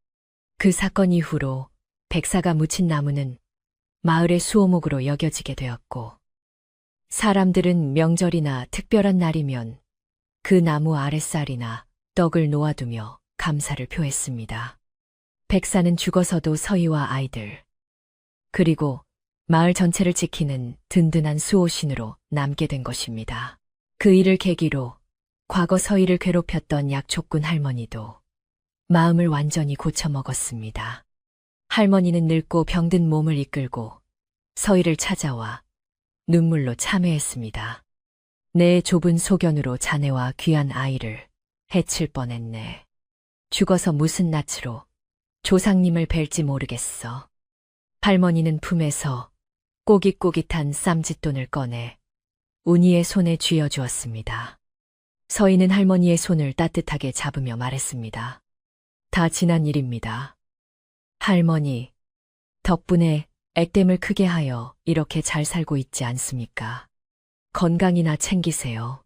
그 사건 이후로 백사가 묻힌 나무는 마을의 수호목으로 여겨지게 되었고, 사람들은 명절이나 특별한 날이면 그 나무 아랫살이나 떡을 놓아두며 감사를 표했습니다. 백사는 죽어서도 서희와 아이들, 그리고 마을 전체를 지키는 든든한 수호신으로 남게 된 것입니다. 그 일을 계기로 과거 서희를 괴롭혔던 약초꾼 할머니도 마음을 완전히 고쳐먹었습니다. 할머니는 늙고 병든 몸을 이끌고 서희를 찾아와 눈물로 참회했습니다. 내 좁은 소견으로 자네와 귀한 아이를 해칠 뻔했네. 죽어서 무슨 낯으로 조상님을 뵐지 모르겠어. 할머니는 품에서 꼬깃꼬깃한 쌈짓돈을 꺼내 운이의 손에 쥐어주었습니다. 서희는 할머니의 손을 따뜻하게 잡으며 말했습니다. 다 지난 일입니다. 할머니, 덕분에 액땜을 크게 하여 이렇게 잘 살고 있지 않습니까? 건강이나 챙기세요.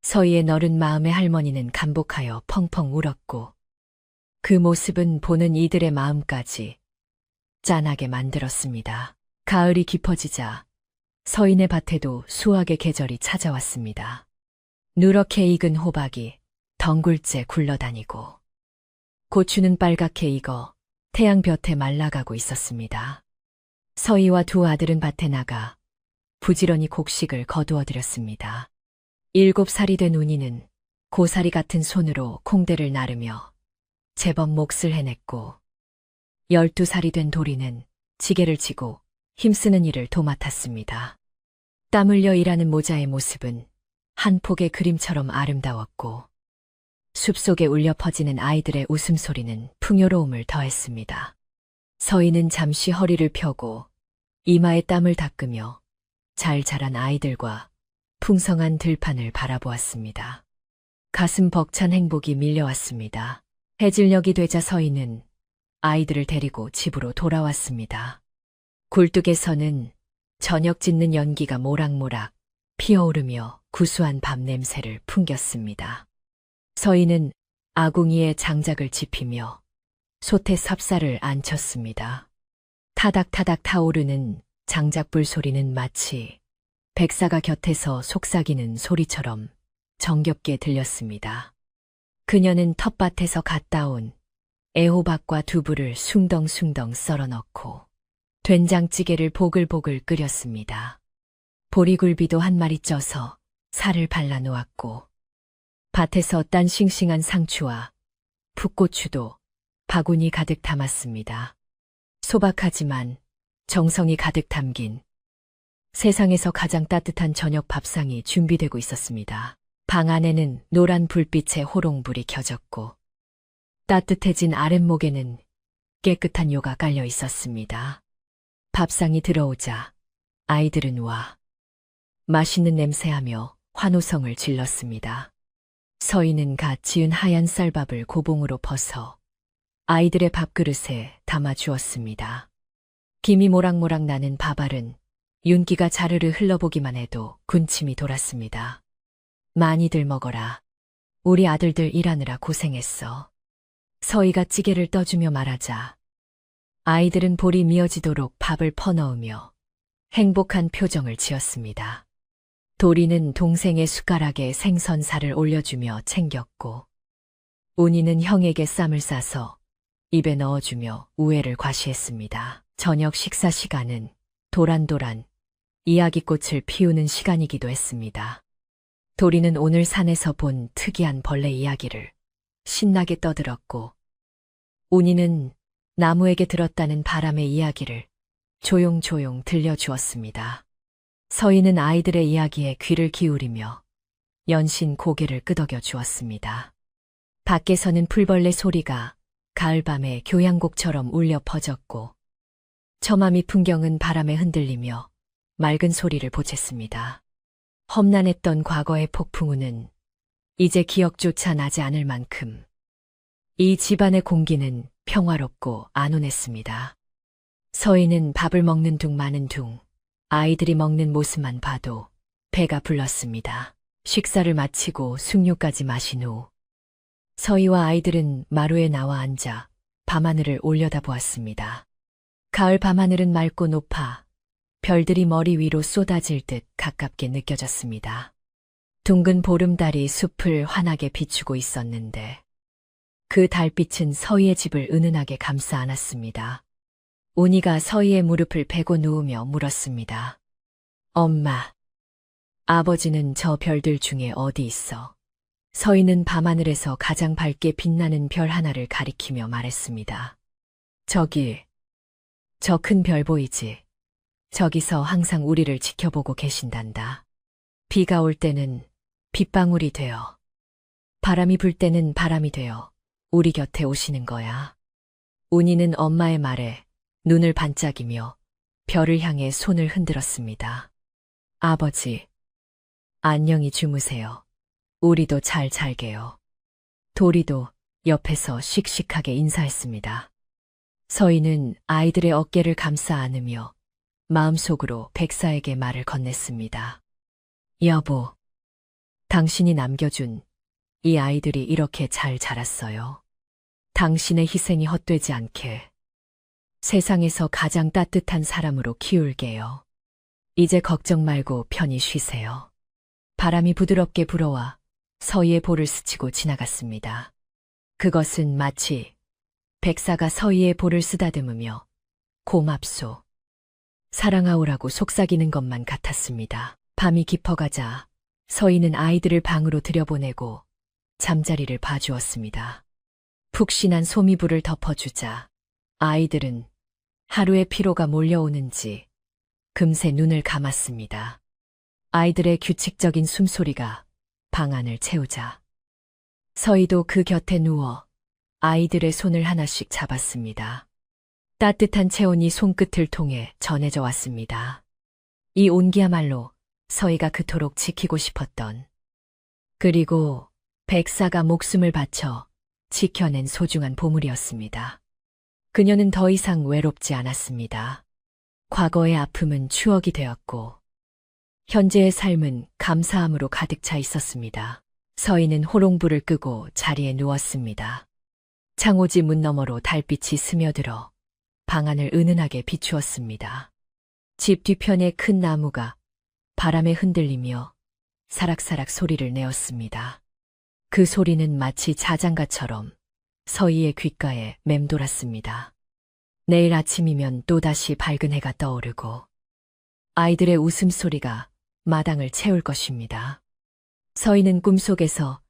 서희의 너른 마음에 할머니는 감복하여 펑펑 울었고, 그 모습은 보는 이들의 마음까지 짠하게 만들었습니다. 가을이 깊어지자 서인의 밭에도 수확의 계절이 찾아왔습니다. 누렇게 익은 호박이 덩굴째 굴러다니고 고추는 빨갛게 익어 태양볕에 말라가고 있었습니다. 서희와 두 아들은 밭에 나가 부지런히 곡식을 거두어 드렸습니다. 7살이 된 운이는 고사리 같은 손으로 콩대를 나르며 제법 몫을 해냈고, 12살이 된 도리는 지게를 지고 힘쓰는 일을 도맡았습니다. 땀 흘려 일하는 모자의 모습은 한 폭의 그림처럼 아름다웠고, 숲속에 울려 퍼지는 아이들의 웃음소리는 풍요로움을 더했습니다. 서희는 잠시 허리를 펴고 이마에 땀을 닦으며 잘 자란 아이들과 풍성한 들판을 바라보았습니다. 가슴 벅찬 행복이 밀려왔습니다. 해질녘이 되자 서희는 아이들을 데리고 집으로 돌아왔습니다. 굴뚝에서는 저녁 짓는 연기가 모락모락 피어오르며 구수한 밥 냄새를 풍겼습니다. 서희는 아궁이에 장작을 지피며 솥에 삽살을 안쳤습니다. 타닥타닥 타오르는 장작불 소리는 마치 백사가 곁에서 속삭이는 소리처럼 정겹게 들렸습니다. 그녀는 텃밭에서 갓 따온 애호박과 두부를 숭덩숭덩 썰어 넣고 된장찌개를 보글보글 끓였습니다. 보리굴비도 한 마리 쪄서 살을 발라 놓았고, 밭에서 딴 싱싱한 상추와 풋고추도 바구니 가득 담았습니다. 소박하지만 정성이 가득 담긴 세상에서 가장 따뜻한 저녁 밥상이 준비되고 있었습니다. 방 안에는 노란 불빛에 호롱불이 켜졌고, 따뜻해진 아랫목에는 깨끗한 요가 깔려 있었습니다. 밥상이 들어오자 아이들은 와 맛있는 냄새하며 환호성을 질렀습니다. 서희는 갓 지은 하얀 쌀밥을 고봉으로 퍼서 아이들의 밥그릇에 담아 주었습니다. 김이 모락모락 나는 밥알은 윤기가 자르르 흘러보기만 해도 군침이 돌았습니다. 많이들 먹어라. 우리 아들들 일하느라 고생했어. 서희가 찌개를 떠주며 말하자 아이들은 볼이 미어지도록 밥을 퍼넣으며 행복한 표정을 지었습니다. 도리는 동생의 숟가락에 생선살을 올려주며 챙겼고, 운이는 형에게 쌈을 싸서 입에 넣어주며 우애를 과시했습니다. 저녁 식사 시간은 도란도란 이야기꽃을 피우는 시간이기도 했습니다. 도리는 오늘 산에서 본 특이한 벌레 이야기를 신나게 떠들었고, 운이는 나무에게 들었다는 바람의 이야기를 조용조용 들려주었습니다. 서희는 아이들의 이야기에 귀를 기울이며 연신 고개를 끄덕여 주었습니다. 밖에서는 풀벌레 소리가 가을밤의 교향곡처럼 울려 퍼졌고, 처마미 풍경은 바람에 흔들리며 맑은 소리를 보챘습니다. 험난했던 과거의 폭풍우는 이제 기억조차 나지 않을 만큼 이 집안의 공기는 평화롭고 안온했습니다. 서희는 밥을 먹는 둥 마는 둥 아이들이 먹는 모습만 봐도 배가 불렀습니다. 식사를 마치고 숙류까지 마신 후 서희와 아이들은 마루에 나와 앉아 밤하늘을 올려다보았습니다. 가을 밤하늘은 맑고 높아 별들이 머리 위로 쏟아질 듯 가깝게 느껴졌습니다. 둥근 보름달이 숲을 환하게 비추고 있었는데 그 달빛은 서희의 집을 은은하게 감싸 안았습니다. 운이가 서희의 무릎을 베고 누우며 물었습니다. 엄마, 아버지는 저 별들 중에 어디 있어? 서희는 밤하늘에서 가장 밝게 빛나는 별 하나를 가리키며 말했습니다. 저기, 저 큰 별 보이지? 저기서 항상 우리를 지켜보고 계신단다. 비가 올 때는 빗방울이 되어, 바람이 불 때는 바람이 되어 우리 곁에 오시는 거야. 운이는 엄마의 말에 눈을 반짝이며 별을 향해 손을 흔들었습니다. 아버지, 안녕히 주무세요. 우리도 잘 잘게요. 도리도 옆에서 씩씩하게 인사했습니다. 서희는 아이들의 어깨를 감싸 안으며 마음속으로 백사에게 말을 건넸습니다. 여보, 당신이 남겨준 이 아이들이 이렇게 잘 자랐어요. 당신의 희생이 헛되지 않게 세상에서 가장 따뜻한 사람으로 키울게요. 이제 걱정 말고 편히 쉬세요. 바람이 부드럽게 불어와 서희의 볼을 스치고 지나갔습니다. 그것은 마치 백사가 서희의 볼을 쓰다듬으며 고맙소. 사랑하오라고 속삭이는 것만 같았습니다. 밤이 깊어가자 서희는 아이들을 방으로 들여보내고 잠자리를 봐주었습니다. 푹신한 소미불을 덮어주자 아이들은 하루의 피로가 몰려오는지 금세 눈을 감았습니다. 아이들의 규칙적인 숨소리가 방 안을 채우자 서희도 그 곁에 누워 아이들의 손을 하나씩 잡았습니다. 따뜻한 체온이 손끝을 통해 전해져 왔습니다. 이 온기야말로 서희가 그토록 지키고 싶었던, 그리고 백사가 목숨을 바쳐 지켜낸 소중한 보물이었습니다. 그녀는 더 이상 외롭지 않았습니다. 과거의 아픔은 추억이 되었고 현재의 삶은 감사함으로 가득 차 있었습니다. 서희는 호롱불을 끄고 자리에 누웠습니다. 창호지 문 너머로 달빛이 스며들어 방 안을 은은하게 비추었습니다. 집 뒤편의 큰 나무가 바람에 흔들리며 사락사락 소리를 내었습니다. 그 소리는 마치 자장가처럼 서희의 귓가에 맴돌았습니다. 내일 아침이면 또다시 밝은 해가 떠오르고 아이들의 웃음소리가 마당을 채울 것입니다. 서희는 꿈속에서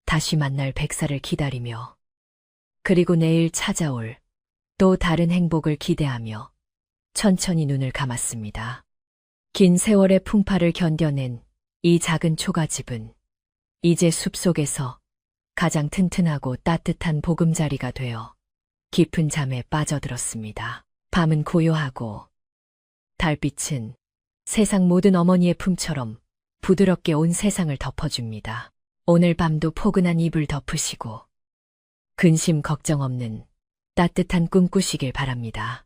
다시 만날 백사를 기다리며 그리고 내일 찾아올 또 다른 행복을 기대하며 천천히 눈을 감았습니다. 긴 세월의 풍파를 견뎌낸 이 작은 초가집은 이제 숲속에서 가장 튼튼하고 따뜻한 보금자리가 되어 깊은 잠에 빠져들었습니다. 밤은 고요하고 달빛은 세상 모든 어머니의 품처럼 부드럽게 온 세상을 덮어줍니다. 오늘 밤도 포근한 이불 덮으시고 근심 걱정 없는 따뜻한 꿈 꾸시길 바랍니다.